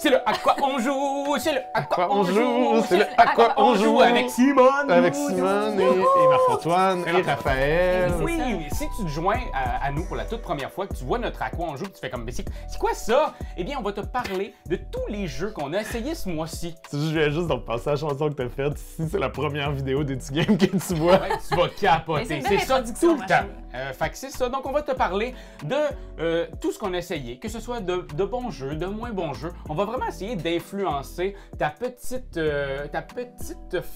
C'est le à quoi on joue, c'est le à quoi on joue, c'est le à quoi on joue avec Simone. Avec Simone et Marc-Antoine et Raphaël. Oui, si tu te joins à nous pour la toute première fois, que tu vois notre à quoi on joue, que tu fais comme, mais c'est quoi ça? Eh bien, on va te parler de tous les jeux qu'on a essayés ce mois-ci. Je viens juste de repenser à la chanson que t'as faite. Si c'est la première vidéo d'Etu Game que tu vois. Ouais, tu vas capoter, c'est ça tout le temps. Fait que c'est ça, donc on va te parler de tout ce qu'on a essayé, que ce soit de bons jeux, de moins bons jeux. On va vraiment essayer d'influencer ta petite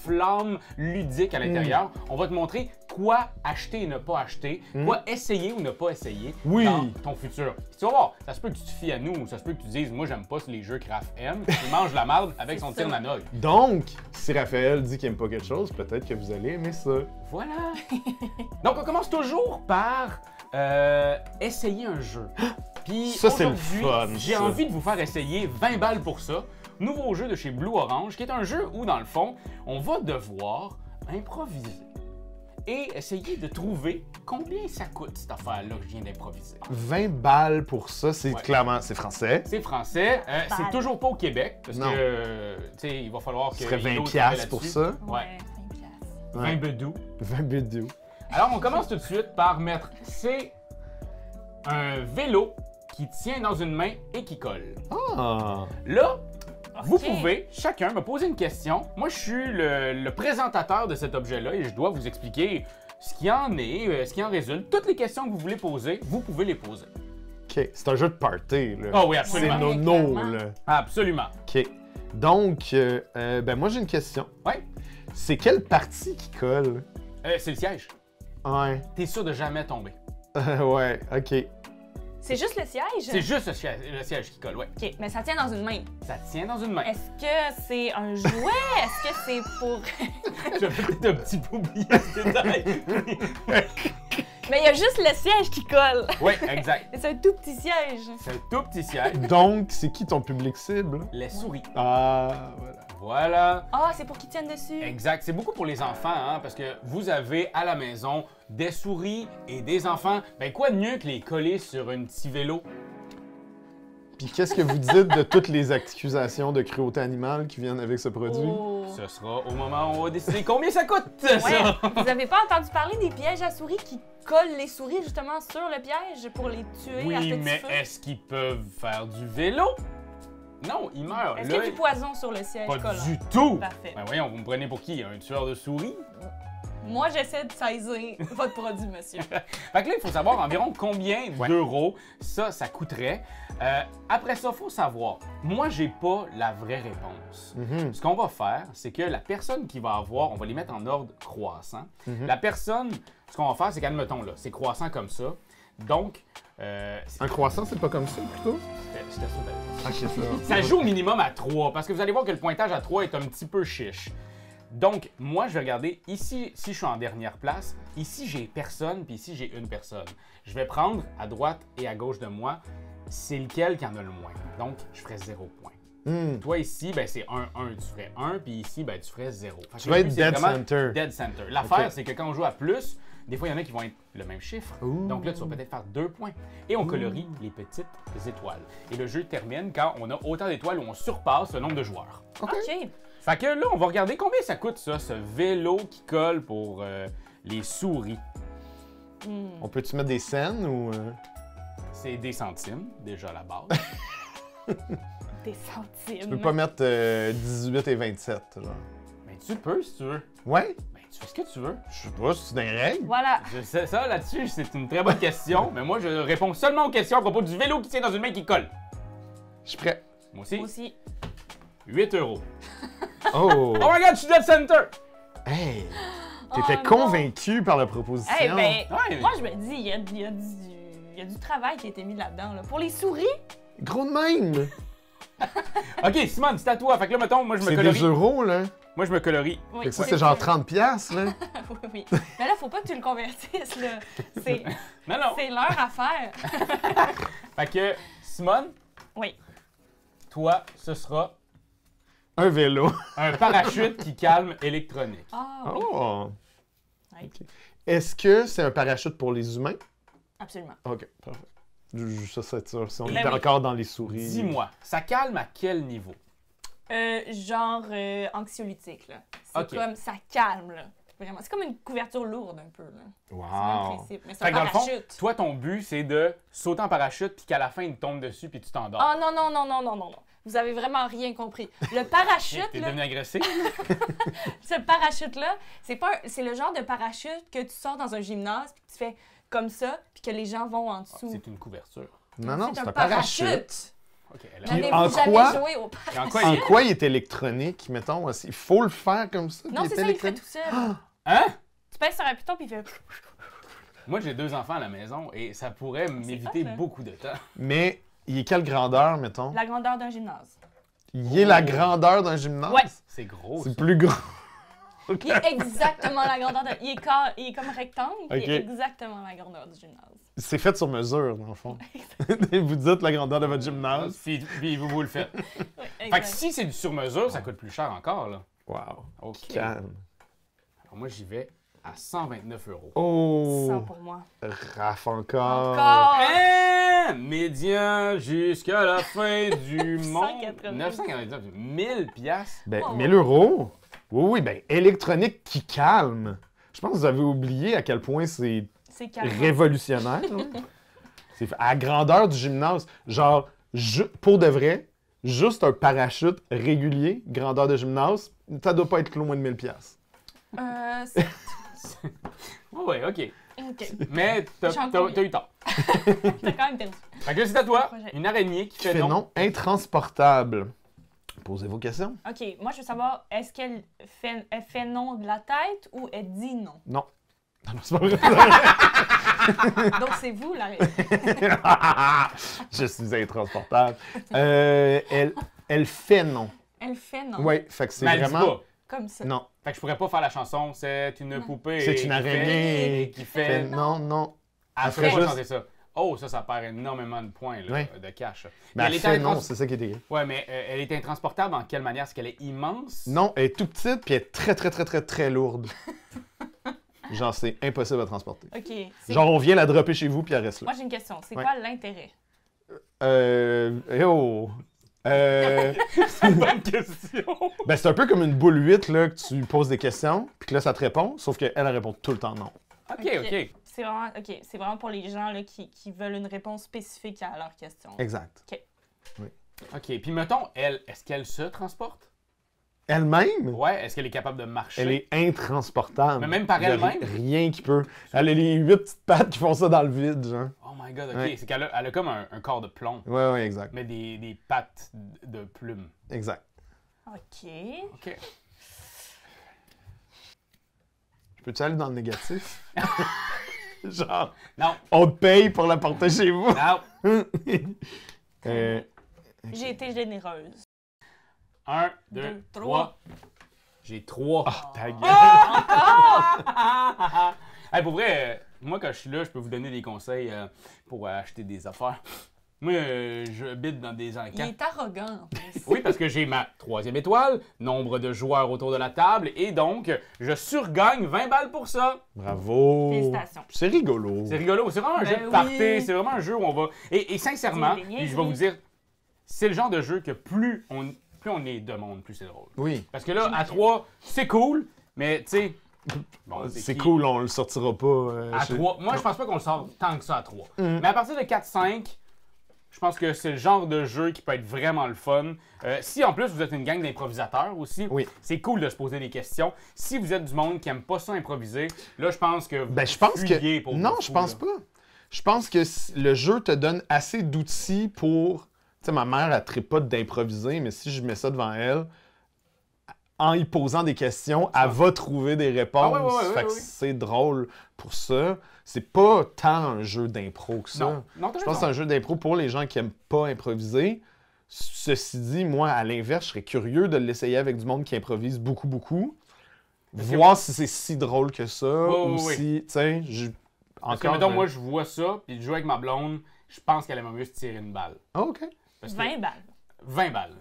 flamme ludique à l'intérieur. On va te montrer quoi acheter et ne pas acheter, quoi essayer ou ne pas essayer dans ton futur. Puis tu vas voir, ça se peut que tu te fies à nous, ou ça se peut que tu dises, moi j'aime pas les jeux que Raph aime, tu manges la marde avec son tir nanoï. Donc, si Raphaël dit qu'il aime pas quelque chose, peut-être que vous allez aimer ça. Voilà! Donc on commence toujours par essayer un jeu. Puis ça, c'est le aujourd'hui, fun. J'ai envie de vous faire essayer 20 balles pour ça. Nouveau jeu de chez Blue Orange, qui est un jeu où, dans le fond, on va devoir improviser et essayer de trouver combien ça coûte, cette affaire-là que je viens d'improviser. 20 balles pour ça, c'est clairement, c'est français. C'est français. C'est toujours pas au Québec, parce que, tu sais, il va falloir que... Ce serait 20 piastres pour ça. Ouais. 20 20 bedous. 20 bedous. Alors, on commence tout de suite par mettre... C'est un vélo qui tient dans une main et qui colle. Ah! Là, vous pouvez chacun me poser une question. Moi, je suis le présentateur de cet objet-là et je dois vous expliquer ce qu'il en est, ce qui en résulte. Toutes les questions que vous voulez poser, vous pouvez les poser. OK. C'est un jeu de party, là. Ah oui, absolument. C'est nono, là. Absolument. OK. Donc, ben moi, j'ai une question. Ouais. C'est quelle partie qui colle? C'est le siège. Ouais. T'es sûr de jamais tomber. Ouais, OK. C'est juste le siège? C'est juste le siège qui colle, ouais. OK, mais ça tient dans une main. Ça tient dans une main. Est-ce que c'est un jouet? Est-ce que c'est pour... J'avais peut-être un petit peu oublié ce détail. Mais il y a juste le siège qui colle. Oui, exact. C'est un tout petit siège. C'est un tout petit siège. Donc, c'est qui ton public cible? Les souris. Ah, voilà. Voilà. Ah, c'est pour qu'ils tiennent dessus. Exact. C'est beaucoup pour les enfants, hein, parce que vous avez à la maison des souris et des enfants. Ben quoi de mieux que les coller sur un petit vélo? Puis qu'est-ce que vous dites de toutes les accusations de cruauté animale qui viennent avec ce produit? Oh. Ce sera au moment où on va décider combien ça coûte, Ouais. ça! Vous avez pas entendu parler des pièges à souris qui collent les souris justement sur le piège pour les tuer à Oui, petit mais feu? est-ce qu'ils peuvent faire du vélo? Non, ils meurent. Est-ce qu'il y a du poison sur le siège Pas collant? du tout! Parfait. Ben voyons, vous me prenez pour qui? Un tueur de souris? Moi, j'essaie de saisir votre produit, monsieur. Fait que là, il faut savoir environ combien d'euros ça coûterait. Après ça, il faut savoir, moi, j'ai pas la vraie réponse. Ce qu'on va faire, c'est que la personne qui va avoir, on va les mettre en ordre croissant. La personne, ce qu'on va faire, c'est qu'admettons, là, c'est croissant comme ça. Donc, Un croissant, c'est pas comme ça, plutôt? c'était ça, Ok, ça. ça joue au minimum à 3, parce que vous allez voir que le pointage à 3 est un petit peu chiche. Donc, moi, je vais regarder ici, si je suis en dernière place, ici, j'ai personne, puis ici, j'ai une personne. Je vais prendre à droite et à gauche de moi, c'est lequel qui en a le moins. Donc, je ferai 0 point. Toi, ici, ben, c'est 1, 1, tu ferais 1, puis ici, ben, tu ferais 0. Tu vas être dead center. Dead center. L'affaire, c'est que quand on joue à plus, des fois, il y en a qui vont être le même chiffre. Donc là, tu vas peut-être faire 2 points. Et on colorie les petites étoiles. Et le jeu termine quand on a autant d'étoiles où on surpasse le nombre de joueurs. OK. Fait que là, on va regarder combien ça coûte, ça, ce vélo qui colle pour les souris. On peut-tu mettre des scènes ou... C'est des centimes, déjà à la base. Des centimes. Tu peux pas mettre 18 et 27, genre. Mais tu peux, si tu veux. Ouais? Ben, tu fais ce que tu veux. Je sais pas, c'est des règles. Voilà. Je sais ça, là-dessus, c'est une très bonne question. Mais moi, je réponds seulement aux questions à propos du vélo qui tient dans une main qui colle. Je suis prêt. Moi aussi. Moi aussi. 8 euros. Oh! Oh my god, je suis dead center! Hey! T'étais Oh, non. convaincu par la proposition. Eh ben, Ouais. moi, je me dis, il y a du travail qui a été mis là-dedans. Là. Pour les souris, Gros de même! Ok, Simone, c'est à toi. Fait que là, mettons, moi, je me C'est colorie. des euros, là. Moi, je me colorie. oui, Fait que ça, c'est genre 30 piastres, là. oui, oui. Mais là, faut pas que tu le convertisses, là. C'est Non, non. c'est leur affaire. Fait que, Simone, Oui. toi, ce sera Un vélo. un parachute qui calme électronique. Ah oui. Oh! Oui, Est-ce que c'est un parachute pour les humains? absolument. OK, parfait. Ça, c'est sûr. Si on Ben est oui. encore dans les souris. Dis-moi, ça calme à quel niveau? Genre anxiolytique, là. C'est Ok. comme, ça calme, là. Vraiment. C'est comme une couverture lourde, un peu, là. C'est le même Wow. principe. Mais c'est Fait un que dans le fond, parachute. toi, ton but, c'est de sauter en parachute puis qu'à la fin, il te tombe dessus puis tu t'endors. Oh non, non, non, non, non, non, non. Vous avez vraiment rien compris. Le parachute, T'es là, devenu agressif? ce parachute-là, c'est le genre de parachute que tu sors dans un gymnase puis que tu fais comme ça puis que les gens vont en dessous. C'est une couverture. Non, c'est un parachute. OK, Puis N'avez-vous en jamais quoi- joué au parachute? Et en quoi En il est... quoi il est électronique, mettons? Il faut le faire comme ça? Non, puis c'est ça, il le fait électronique? tout seul. Hein? Tu pèses sur un piton puis il fait... Moi, j'ai 2 enfants à la maison et ça pourrait m'éviter hot, là. beaucoup de temps. Mais il est quelle grandeur, mettons? La grandeur d'un gymnase. Il est la grandeur d'un gymnase? Ouais. C'est gros, C'est ça. plus grand. Il est exactement la grandeur de... Il est comme rectangle, puis il est Ok. exactement la grandeur du gymnase. C'est fait sur mesure, dans le fond. Vous dites la grandeur de votre gymnase. Puis vous le faites. Ouais, Fait que exact. si c'est du sur-mesure, ça coûte plus cher encore, là. Wow. OK. Calme. Alors moi, j'y vais à 129 €. Ça Oh! pour moi. Raph encore. Encore! Hein? Médian jusqu'à la fin du monde. 999. 999. 1000 piastres. Ben, Oh. 1000 €? Oui, oui, ben, électronique qui calme. Je pense que vous avez oublié à quel point c'est C'est calme. révolutionnaire. hein. C'est à la grandeur du gymnase. Genre, pour de vrai, juste un parachute régulier, grandeur de gymnase, ça doit pas être loin de 1000 piastres. C'est... Ouais, OK. OK. Mais t'as J'en conviens. t'as eu tort. T'as quand même perdu. Fait que là, c'est à toi. Projet. Une araignée qui Qui fait fait non. non intransportable. Posez vos questions. OK, moi, je veux savoir, est-ce elle fait non de la tête ou elle dit non? Non. Non, non, c'est pas vrai. Donc, c'est vous, la Je suis intransportable. Elle fait non. Elle fait non. Oui, fait que c'est Mais elle dit vraiment... pas. Comme ça. Non, Fait que je pourrais pas faire la chanson. C'est une poupée. c'est une qui araignée qui fait. non, non. Elle Elle ferait ferait pas juste- chanter ça. Oh, ça perd énormément de points, là, Ouais. de cash. Mais elle est fait non, intrans- c'est ça qui est écrit. Ouais, mais elle est intransportable en quelle manière? Est-ce qu'elle est immense? Non, elle est tout petite puis elle est très, très, très, très, très lourde. Genre, c'est impossible à transporter. OK. c'est- Genre, on vient la dropper chez vous puis elle reste là. Moi, j'ai une question. C'est Ouais. quoi l'intérêt? Oh! C'est une bonne question. Ben, c'est un peu comme une boule 8, là, que tu poses des questions, puis que là, ça te répond, sauf qu'elle, elle répond tout le temps non. OK. C'est vraiment pour les gens là, qui veulent une réponse spécifique à leur question. Exact. OK. Puis mettons, elle, est-ce qu'elle se transporte? Elle-même, Ouais. Est-ce qu'elle est capable de marcher? elle est intransportable. Mais même par Il y a elle-même? Rien qui peut. Elle a les 8 petites pattes qui font ça dans le vide, genre. Oh my God, OK. Ouais. C'est qu'elle a comme un corps de plomb, Ouais, ouais, exact. mais des pattes de plumes. Exact. OK. OK. Peux-tu aller dans le négatif? Genre, Non. on te paye pour la porter chez vous. Non. J'ai été généreuse. 1, 2, Deux, 3. J'ai 3. Ah, ta gueule. Hey, pour vrai, moi, quand je suis là, je peux vous donner des conseils pour acheter des affaires. Moi, je bide dans des Il encans. est arrogant, en plus. Oui, parce que j'ai ma 3e étoile, nombre de joueurs autour de la table, et donc, je surgagne 20 balles pour ça. Bravo. Félicitations. C'est rigolo. C'est rigolo. C'est vraiment un Ben jeu de oui. party. C'est vraiment un jeu où on va... Et sincèrement, Dire des puis je vais vous niaiseries. dire, c'est le genre de jeu que plus on est de monde, plus c'est drôle. Oui. Parce que là, à 3, c'est cool, mais tu sais... bon, C'est qui- cool, on le sortira pas. À chez- 3. Moi, je pense pas qu'on le sort tant que ça à 3. Mm. Mais à partir de 4-5, je pense que c'est le genre de jeu qui peut être vraiment le fun. Si en plus vous êtes une gang d'improvisateurs aussi, Oui. c'est cool de se poser des questions. Si vous êtes du monde qui aime pas ça improviser, là je pense que vous Ben, je pense fuyez que. pour Non, vos je fous, pense là. pas. Je pense que le jeu te donne assez d'outils pour. Tu sais, ma mère, elle ne pas d'improviser, mais si je mets ça devant elle, en y posant des questions, elle va trouver des réponses. Ah ouais, Fait que ouais. c'est drôle pour ça. C'est pas tant un jeu d'impro que ça. Non, t'as Je pense que c'est raison. un jeu d'impro pour les gens qui aiment pas improviser. Ceci dit, moi, à l'inverse, je serais curieux de l'essayer avec du monde qui improvise beaucoup, beaucoup. Parce que- Voir si c'est si drôle que ça, ou oui. si, tu sais, Parce que mettons, moi je vois ça, puis de jouer avec ma blonde, je pense qu'elle aimerait mieux se tirer une balle. Ah, OK. Parce que 20 balles. 20 balles.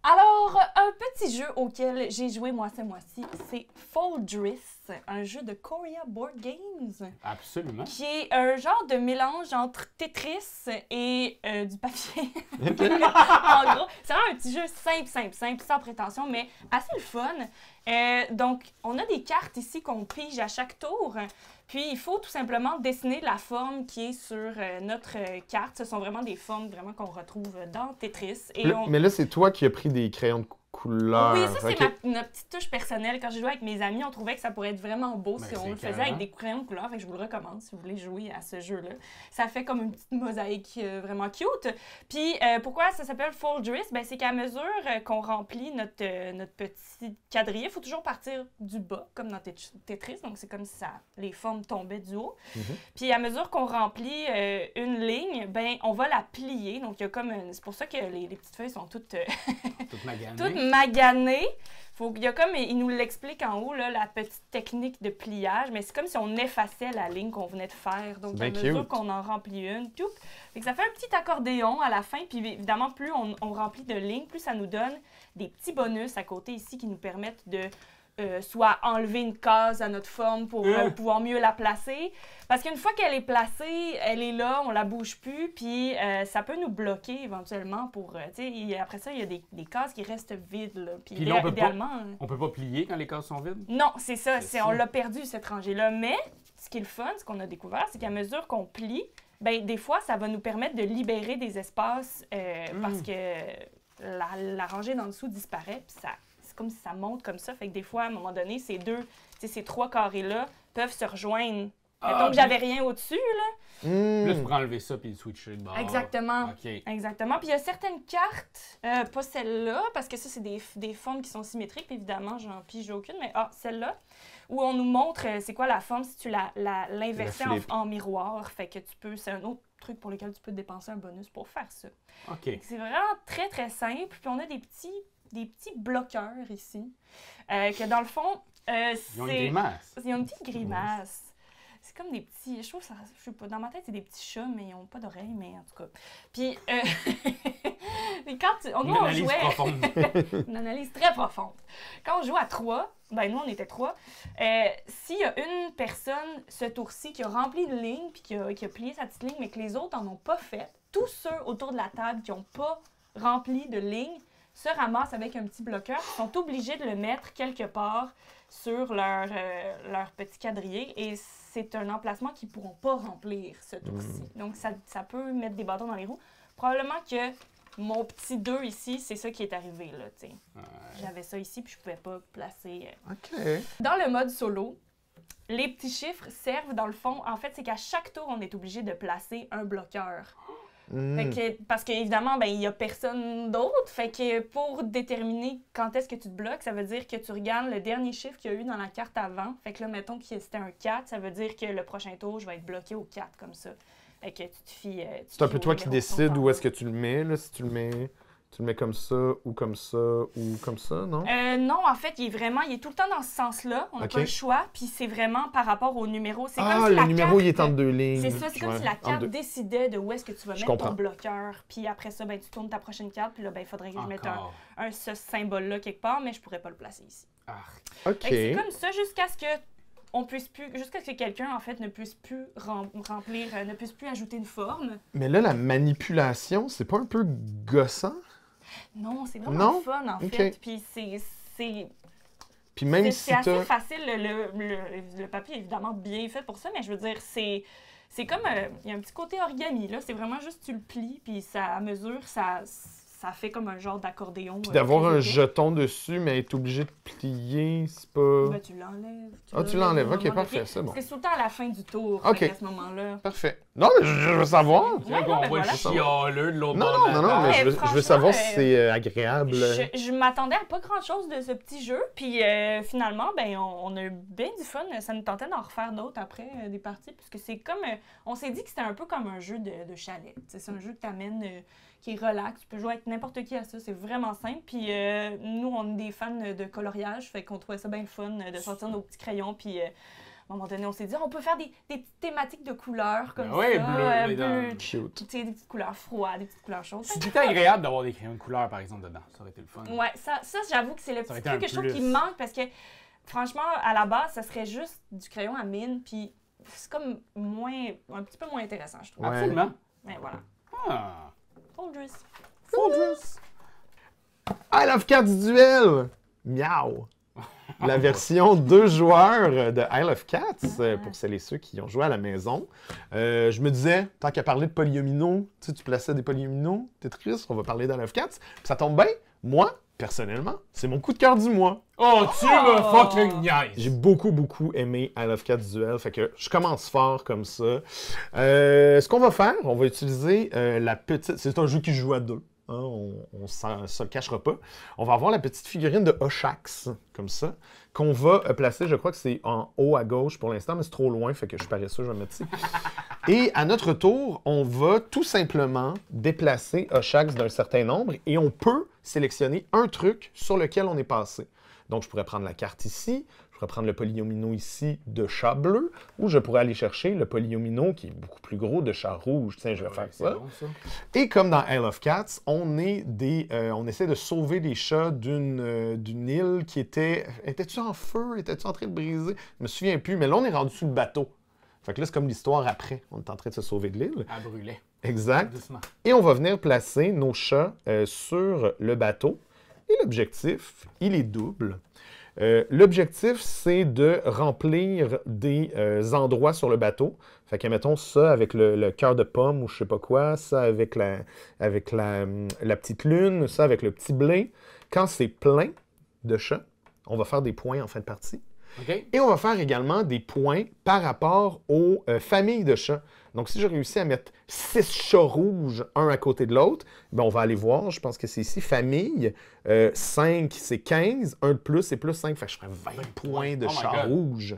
Alors, un petit jeu auquel j'ai joué moi ce mois-ci, c'est Fall Driss, un jeu de Korea Board Games. Absolument. Qui est un genre de mélange entre Tetris et du papier. En gros, c'est vraiment un petit jeu simple, sans prétention, mais assez le fun. Donc, on a des cartes ici qu'on pige à chaque tour. Puis, il faut tout simplement dessiner la forme qui est sur notre carte. Ce sont vraiment des formes vraiment qu'on retrouve dans Tetris. Et Mais là, c'est toi qui as pris des crayons de couleur. Oui, ça, c'est Ok. ma petite touche personnelle. Quand j'ai joué avec mes amis, on trouvait que ça pourrait être vraiment beau Ben, si on c'est le faisait écœurant. avec des crayons de couleur. Fait que je vous le recommande si vous voulez jouer à ce jeu-là. Ça fait comme une petite mosaïque vraiment cute. Puis, pourquoi ça s'appelle Fall Driss? Ben, c'est qu'à mesure qu'on remplit notre petit quadrille, il faut toujours partir du bas, comme dans Tetris. Donc, c'est comme si les formes tombaient du haut. Puis, à mesure qu'on remplit une ligne, ben, on va la plier. Donc, il y a comme c'est pour ça que les petites feuilles sont toutes Toute maganée. toute maganée. Il y a comme, il nous l'explique en haut, là, la petite technique de pliage, mais c'est comme si on effaçait la ligne qu'on venait de faire. Donc, C'est à bien mesure cute. qu'on en remplit une, fait que ça fait un petit accordéon à la fin. Puis évidemment, plus on remplit de lignes, plus ça nous donne des petits bonus à côté ici qui nous permettent de soit enlever une case à notre forme pour pouvoir mieux la placer. Parce qu'une fois qu'elle est placée, elle est là, on la bouge plus, puis ça peut nous bloquer éventuellement pour... après ça, il y a des cases qui restent vides. Là. Puis là, idéalement... On peut pas plier quand les cases sont vides? Non, c'est ça. C'est ça. On l'a perdu, cette rangée-là. Mais ce qui est le fun, ce qu'on a découvert, c'est qu'à mesure qu'on plie, ben, des fois, ça va nous permettre de libérer des espaces parce que la rangée d'en dessous disparaît, puis c'est comme si ça monte comme ça. Fait que des fois, à un moment donné, ces trois carrés-là peuvent se rejoindre. Mettons que j'avais rien au-dessus, là. Plus pour enlever ça puis le switcher de bord. Exactement. OK. Exactement. Puis il y a certaines cartes, pas celle-là, parce que ça, c'est des formes qui sont symétriques. Puis évidemment, j'en pige aucune, mais celle-là, où on nous montre c'est quoi la forme si tu l'inversais Le flip. en miroir. Fait que c'est un autre truc pour lequel tu peux dépenser un bonus pour faire ça. OK. C'est vraiment très, très simple. Puis on a des petits bloqueurs ici, que dans le fond, Ils ont une grimace. ils ont une petite grimace. C'est comme des petits... Je trouve ça... Je sais pas, dans ma tête, c'est des petits chats, mais ils n'ont pas d'oreilles, mais en tout cas. Puis, et quand Une analyse profonde. une analyse très profonde. Quand on joue à 3, ben nous, on était 3, s'il y a une personne, ce tour-ci, qui a rempli une ligne, puis qui a plié sa petite ligne, mais que les autres n'en ont pas fait, tous ceux autour de la table qui n'ont pas rempli de ligne se ramassent avec un petit bloqueur, ils sont obligés de le mettre quelque part sur leur petit quadrillé et c'est un emplacement qu'ils ne pourront pas remplir ce tour-ci. Donc, ça peut mettre des bâtons dans les roues. Probablement que mon petit 2 ici, c'est ça qui est arrivé, là, tu sais. J'avais ça ici, puis je pouvais pas placer... OK. Dans le mode solo, les petits chiffres servent, dans le fond, en fait, c'est qu'à chaque tour, on est obligé de placer un bloqueur. Fait que, parce qu'évidemment, ben, il n'y a personne d'autre. Fait que pour déterminer quand est-ce que tu te bloques, ça veut dire que tu regardes le dernier chiffre qu'il y a eu dans la carte avant. Fait que là, mettons que c'était un 4, ça veut dire que le prochain tour, je vais être bloqué au 4 comme ça. Fait que tu te fies. C'est un peu toi qui décides où est-ce que tu le mets, là, si tu le mets comme ça, ou comme ça, ou comme ça, non? Non, en fait, il est tout le temps dans ce sens-là. On n'a Ok. pas le choix. Puis c'est vraiment par rapport au numéro. C'est Ah, comme si le la numéro, carte, il est entre deux lignes. C'est ça, c'est comme Ouais, si la entre carte deux. décidait de où est-ce que tu vas Je mettre ton comprends. bloqueur. Puis après ça, ben, tu tournes ta prochaine carte. Puis là, ben, il faudrait que je mette Encore. ce symbole-là quelque part, mais je pourrais pas le placer ici. Arc. OK. Fait que c'est comme ça jusqu'à ce que quelqu'un, en fait, ne puisse plus remplir, ne puisse plus ajouter une forme. Mais là, la manipulation, c'est pas un peu gossant? Non, c'est vraiment Non? fun, en Ok. fait. Puis c'est Puis même si c'est assez t'as... facile. Le papier est évidemment bien fait pour ça, mais je veux dire, c'est comme... Il y a un petit côté origami, là. C'est vraiment juste, tu le plies, puis ça, à mesure, ça fait comme un genre d'accordéon. Puis d'avoir très un épais. jeton dessus, mais être obligé de plier, c'est pas... Ben, tu l'enlèves. Ah, tu l'enlèves. au OK, moment parfait, de- c'est bon. Parce que c'est tout le temps à la fin du tour, Ok. fait qu'à ce moment-là. Parfait. Non, mais je veux savoir. C'est là Ouais, qu'on non, ben voit le voilà. chialeux de l'autre Non, bord de la non, table. mais mais je veux franchement, savoir si c'est agréable. Je m'attendais à pas grand-chose de ce petit jeu, puis finalement, ben on a eu bien du fun. Ça nous tentait d'en refaire d'autres après des parties, puisque c'est comme... on s'est dit que c'était un peu comme un jeu de chalet. T'sais, c'est un jeu que t'amènes, qui est relax. Tu peux jouer avec n'importe qui à ça, c'est vraiment simple. Puis nous, on est des fans de coloriage, fait qu'on trouvait ça bien le fun de sortir nos petits crayons, puis... un moment donné, on s'est dit, on peut faire des petites thématiques de couleurs comme Ouais, ça. bleu, bleu, Cute. tu sais, des petites couleurs froides, des petites couleurs chaudes. C'était agréable d'avoir des crayons de couleur, par exemple, dedans. Ça aurait été le fun. Ouais, ça j'avoue que c'est le Ça aurait petit été un truc que je trouve plus. qui me manque parce que, franchement, à la base, ça serait juste du crayon à mine, puis c'est comme un petit peu moins intéressant, je trouve. Ouais. Absolument. Mais voilà. Ah. Folgers. Folgers. I Love Cats Duel! Miaou! La version 2 joueurs de I Love Cats, pour celles et ceux qui ont joué à la maison. Je me disais, tant qu'à parler de polyomino, tu plaçais des polyomino, Tetris, on va parler d'I Love Cats. Puis ça tombe bien, moi, personnellement, c'est mon coup de cœur du mois. Oh, tu me fucking J'ai nice! beaucoup aimé I Love Cats Duel, fait que je commence fort comme ça. Ce qu'on va faire, on va utiliser la petite... C'est un jeu qui joue à deux. Hein, on se le cachera pas. On va avoir la petite figurine de Oshax, comme ça, qu'on va placer, je crois que c'est en haut à gauche pour l'instant, mais c'est trop loin, fait que je suis paresseux, je vais le mettre ici. Et à notre tour, on va tout simplement déplacer Oshax d'un certain nombre et on peut sélectionner un truc sur lequel on est passé. Donc, je pourrais prendre la carte ici, je pourrais prendre le polyomino ici de chat bleu, ou je pourrais aller chercher le polyomino qui est beaucoup plus gros de chat rouge. Tiens, je vais faire ça. Bon, ça. Et comme dans I Love Cats, on essaie de sauver les chats d'une île qui était... Était-tu en feu? Était-tu en train de briser? Je me souviens plus, mais là, on est rendu sur le bateau. Fait que là, c'est comme l'histoire après. On est en train de se sauver de l'île. À brûler. Exact. Doucement. Et on va venir placer nos chats sur le bateau. Et l'objectif, il est double. L'objectif, c'est de remplir des endroits sur le bateau. Fait que, mettons, ça avec le cœur de pomme ou je sais pas quoi, ça avec la petite lune, ça avec le petit blé. Quand c'est plein de chats, on va faire des points en fin de partie. OK? Et on va faire également des points par rapport aux familles de chats. Donc, si j'ai réussi à mettre 6 chats rouges, un à côté de l'autre, ben on va aller voir, je pense que c'est ici, famille. 5, c'est 15. 1 de plus, c'est plus 5. Fait que je ferais 20 points de Oh my chats God. rouges.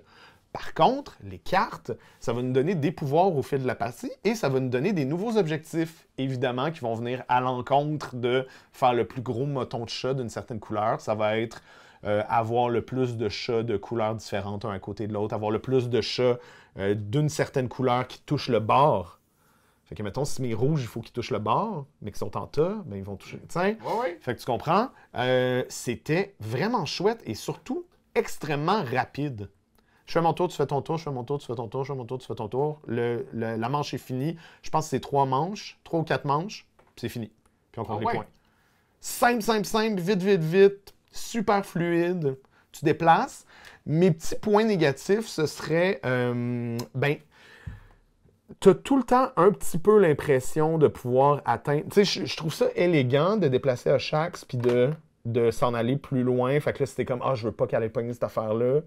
Par contre, les cartes, ça va nous donner des pouvoirs au fil de la partie et ça va nous donner des nouveaux objectifs, évidemment, qui vont venir à l'encontre de faire le plus gros moton de chat d'une certaine couleur. Ça va être avoir le plus de chats de couleurs différentes un à côté de l'autre, avoir le plus de chats d'une certaine couleur qui touchent le bord. Fait que, mettons, si mes rouges, il faut qu'ils touchent le bord, mais qu'ils sont en tas, ben ils vont toucher. Tiens, Ouais. fait que tu comprends, c'était vraiment chouette et surtout extrêmement rapide. Je fais mon tour, tu fais ton tour, je fais mon tour, tu fais ton tour, je fais mon tour, tu fais ton tour. La manche est finie. Je pense que c'est 3 manches, 3 ou 4 manches, puis c'est fini. Puis on compte les ouais. points. Simple, vite. Super fluide. Tu déplaces. Mes petits points négatifs, ce serait, tu as tout le temps un petit peu l'impression de pouvoir atteindre... Tu sais, je trouve ça élégant de déplacer à Shax puis de s'en aller plus loin. Fait que là, c'était comme, je veux pas qu'elle ait pogné cette affaire-là,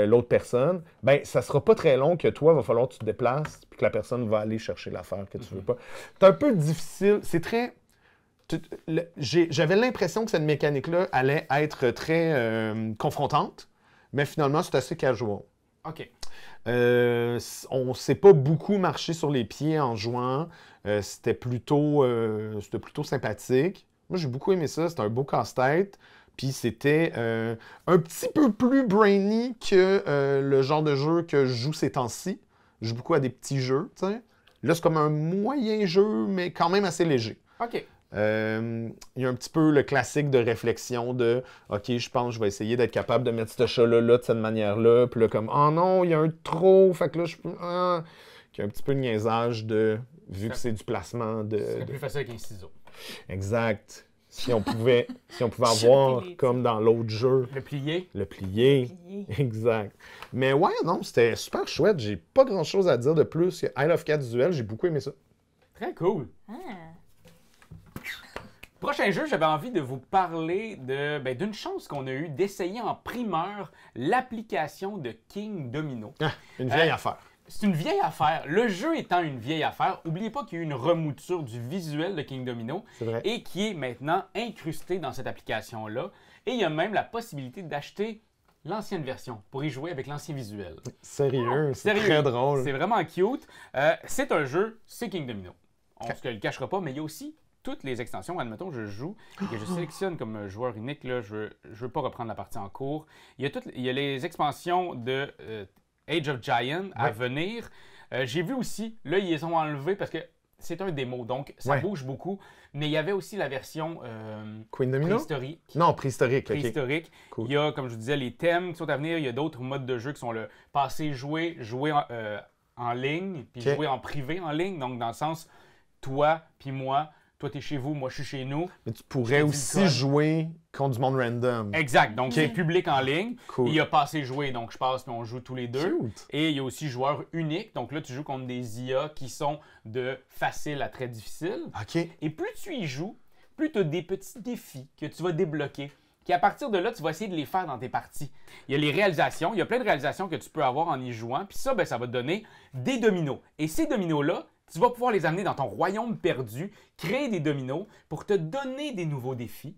l'autre personne. Ben, ça sera pas très long que toi, il va falloir que tu te déplaces puis que la personne va aller chercher l'affaire que tu veux pas. C'est un peu difficile. C'est très... J'avais l'impression que cette mécanique-là allait être très confrontante, mais finalement, c'est assez casual. OK. On ne s'est pas beaucoup marché sur les pieds en jouant. C'était plutôt sympathique. Moi, j'ai beaucoup aimé ça. C'était un beau casse-tête. Puis c'était un petit peu plus brainy que le genre de jeu que je joue ces temps-ci. Je joue beaucoup à des petits jeux, tu sais. Là, c'est comme un moyen jeu, mais quand même assez léger. OK. Il y a un petit peu le classique de réflexion de « OK, je pense que je vais essayer d'être capable de mettre ce chat-là de cette manière-là. » Puis là, comme « Oh non, il y a un trop. » Fait que là, je peux... Il y a un petit peu de niaisage de... Vu que c'est du placement de... C'est plus facile qu'un ciseau. Exact. Si on pouvait avoir, comme dans l'autre jeu, Le plier. le plier. Exact. Mais ouais, non, c'était super chouette. J'ai pas grand-chose à dire de plus. I Love Cats Duel, j'ai beaucoup aimé ça. Très cool. Prochain jeu, j'avais envie de vous parler d'une chance qu'on a eue d'essayer en primeur l'application de King Domino. Une vieille affaire. C'est une vieille affaire. Le jeu étant une vieille affaire, n'oubliez pas qu'il y a eu une remouture du visuel de King Domino C'est vrai. et qui est maintenant incrusté dans cette application-là. Et il y a même la possibilité d'acheter l'ancienne version pour y jouer avec l'ancien visuel. Sérieux, c'est Sérieux, très drôle. C'est vraiment cute. C'est un jeu, c'est King Domino. On ne se le cachera pas, mais il y a aussi toutes les extensions. Admettons, je joue et que je sélectionne comme joueur unique. Là, je veux pas reprendre la partie en cours. Il y a les expansions de Age of Giant à venir. J'ai vu aussi, là, ils les ont enlevés parce que c'est un démo, donc ça bouge beaucoup. Mais il y avait aussi la version Queen Domino? préhistorique. Non, préhistorique. Préhistorique. Cool. Il y a, comme je vous disais, les thèmes qui sont à venir. Il y a d'autres modes de jeu qui sont le passer, jouer en ligne, puis jouer en privé en ligne. Donc, dans le sens, toi puis moi, toi, t'es chez vous, moi, je suis chez nous. Mais tu pourrais aussi jouer contre du monde random. Exact. Donc, c'est public en ligne. Cool. Il y a passé jouer, donc je passe, puis on joue tous les deux. Cute. Et il y a aussi joueur unique. Donc là, tu joues contre des IA qui sont de facile à très difficile. OK. Et plus tu y joues, plus tu as des petits défis que tu vas débloquer. Qui à partir de là, tu vas essayer de les faire dans tes parties. Il y a les réalisations. Il y a plein de réalisations que tu peux avoir en y jouant. Puis ça, ben, ça va te donner des dominos. Et ces dominos-là, tu vas pouvoir les amener dans ton royaume perdu, créer des dominos pour te donner des nouveaux défis.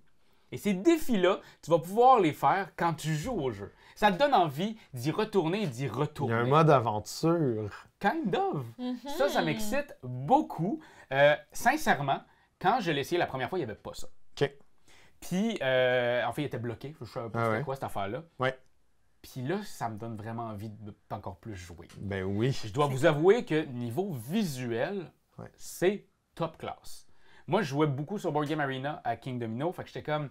Et ces défis-là, tu vas pouvoir les faire quand tu joues au jeu. Ça te donne envie d'y retourner et d'y Il y retourner. a un mode aventure. Kind of. Ça m'excite beaucoup. Sincèrement, quand je l'ai essayé la première fois, il n'y avait pas ça. OK. Puis, en fait, il était bloqué. Je ne savais pas c'était quoi cette affaire-là. Ouais. Puis là, ça me donne vraiment envie d'encore plus jouer. Ben oui. Je dois vous avouer que niveau visuel, c'est top class. Moi, je jouais beaucoup sur Board Game Arena à King Domino. Fait que j'étais comme,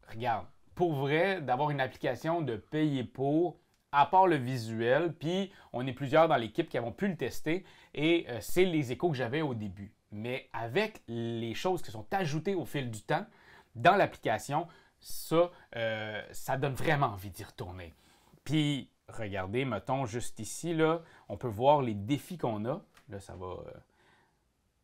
regarde, pour vrai, d'avoir une application de payer pour, à part le visuel, puis on est plusieurs dans l'équipe qui avons pu le tester, et c'est les échos que j'avais au début. Mais avec les choses qui sont ajoutées au fil du temps dans l'application, ça donne vraiment envie d'y retourner. Puis, regardez, mettons, juste ici, là, on peut voir les défis qu'on a. Là, ça va...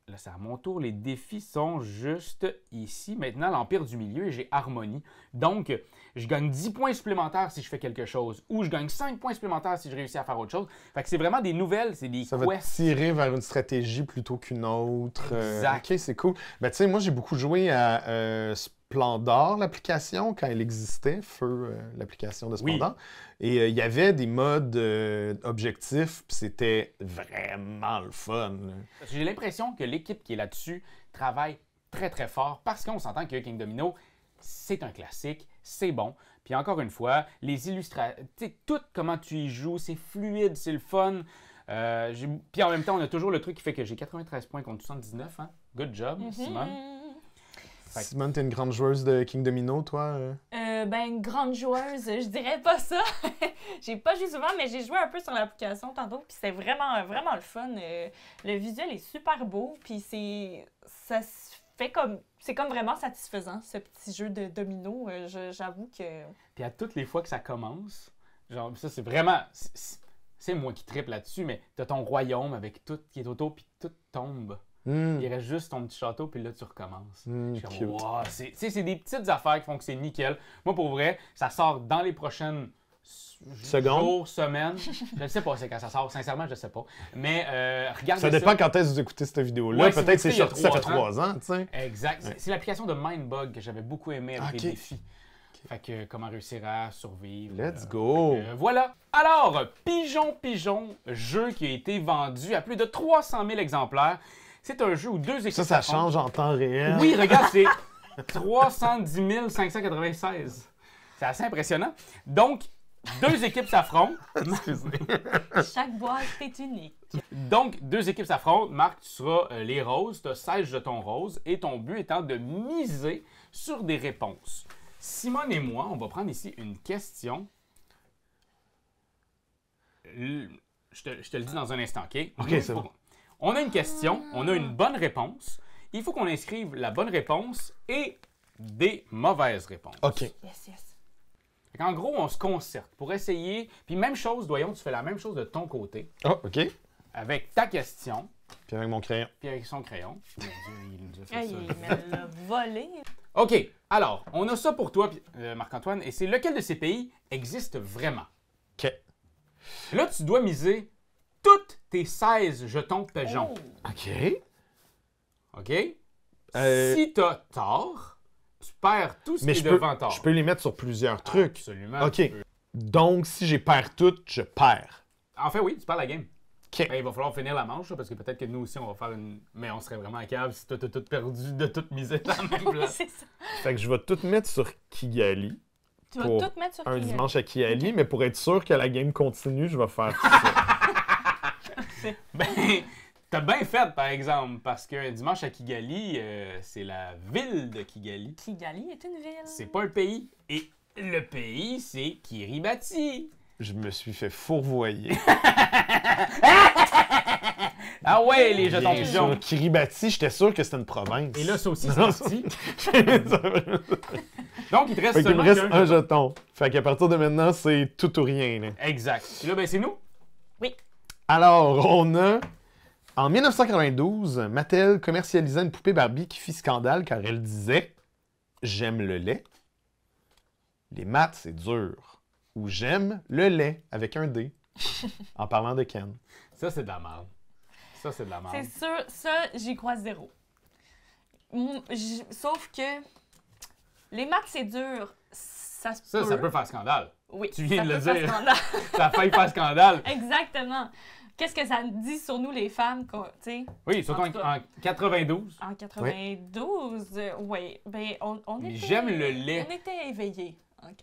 Là, c'est à mon tour. Les défis sont juste ici. Maintenant, l'Empire du Milieu et j'ai Harmonie. Donc, je gagne 10 points supplémentaires si je fais quelque chose. Ou je gagne 5 points supplémentaires si je réussis à faire autre chose. Fait que c'est vraiment des nouvelles, c'est des Ça va te tirer vers une stratégie plutôt qu'une autre. Exact. OK, c'est cool. Ben, tu sais, moi, j'ai beaucoup joué à Splendor, l'application, quand elle existait, Feu, l'application de Splendor. Et il y avait des modes objectifs, puis c'était vraiment le fun. Là. J'ai l'impression que l'équipe qui est là-dessus travaille très, très fort parce qu'on s'entend que King Domino, c'est un classique, c'est bon. Puis encore une fois, les illustrations, tout comment tu y joues, c'est fluide, c'est le fun. Puis en même temps, on a toujours le truc qui fait que j'ai 93 points contre 79. Hein? Good job, Simone. Simone, t'es une grande joueuse de King Domino, toi? Ben, grande joueuse, je dirais pas ça. J'ai pas joué souvent, mais j'ai joué un peu sur l'application tantôt, puis c'est vraiment, vraiment le fun. Le visuel est super beau, puis ça se fait comme... C'est comme vraiment satisfaisant, ce petit jeu de domino. J'avoue que... Puis à toutes les fois que ça commence, genre, ça c'est vraiment... C'est moi qui trippe là-dessus, mais t'as ton royaume avec tout qui est autour, puis tout tombe. Il reste juste ton petit château, puis là, tu recommences. Je suis comme, wow, c'est des petites affaires qui font que c'est nickel. Moi, pour vrai, ça sort dans les prochaines jours, semaines. Je ne sais pas c'est quand ça sort. Sincèrement, je ne sais pas. Mais regardez ça. Ça dépend quand est-ce que vous écoutez cette vidéo-là. Ouais, peut-être c'est sorti, ça fait 3 ans, tu sais. Exact. C'est l'application de Mindbug que j'avais beaucoup aimé avec les défis. Fait que comment réussir à survivre. Let's go! Voilà. Alors, Pigeon, jeu qui a été vendu à plus de 300 000 exemplaires. C'est un jeu où deux équipes... Ça change en temps réel. Oui, regarde, c'est 310 596. C'est assez impressionnant. Donc, deux équipes s'affrontent. Excusez. Chaque boîte est unique. Donc, deux équipes s'affrontent. Marc, tu seras les roses. Tu as 16 jetons roses. Et ton but étant de miser sur des réponses. Simone et moi, on va prendre ici une question. Je te le dis dans un instant, OK? OK, c'est bon. On a une question, on a une bonne réponse. Il faut qu'on inscrive la bonne réponse et des mauvaises réponses. OK. Yes. En gros, on se concerte pour essayer. Puis même chose, Doyon, tu fais la même chose de ton côté. Oh, OK. Avec ta question. Puis avec mon crayon. Puis avec son crayon. Mon Dieu, il nous a fait Aïe, ça. il me l'a volé. OK. Alors, on a ça pour toi, Marc-Antoine. Et c'est lequel de ces pays existe vraiment? OK. Là, tu dois miser toutes tes 16 jetons pigeons. Oh. OK. OK? Si t'as tort, tu perds tout ce qui est devant tort. Je peux les mettre sur plusieurs trucs. Absolument. OK. Donc, si j'ai perds toutes, je perds. En fait, oui, tu perds la game. OK. Ben, il va falloir finir la manche, là, parce que peut-être que nous aussi, on va faire une... Mais on serait vraiment à cave si t'as tout perdu de toute miser dans la même place. C'est ça. Fait que je vais tout mettre sur Kigali. Tu vas pour tout mettre sur un Kigali. dimanche à Kiali, mais pour être sûr que la game continue, je vais faire tout ça. Ben, t'as bien fait, par exemple, parce qu'un dimanche à Kigali, c'est la ville de Kigali. Kigali est une ville. C'est pas le pays. Et le pays, c'est Kiribati. Je me suis fait fourvoyer. Ah ouais, les jetons Bien pigeons. sûr, Kiribati, j'étais sûr que c'était une province. Et là, ça aussi, c'est Non, parti. fait Donc, il te reste qu'il me seulement reste qu'un un jeton. Fait qu'à partir de maintenant, c'est tout ou rien. Là. Exact. Et là, ben, c'est nous. Alors, on a... En 1992, Mattel commercialisait une poupée Barbie qui fit scandale car elle disait « J'aime le lait. Les maths, c'est dur. » Ou « J'aime le lait » avec un D. En parlant de Ken. Ça, c'est de la merde. Ça, c'est de la merde. C'est sûr, ça, j'y crois zéro. Sauf que les maths, c'est dur. Ça se peut. Ça peut faire scandale. Oui, Tu viens ça de le peut faire dire. scandale. Ça a failli faire scandale. Exactement. Qu'est-ce que ça dit sur nous, les femmes, tu sais? Oui, surtout En tout cas. en 92. En 92, oui. Ben, on Mais était... j'aime le lait. On était éveillés.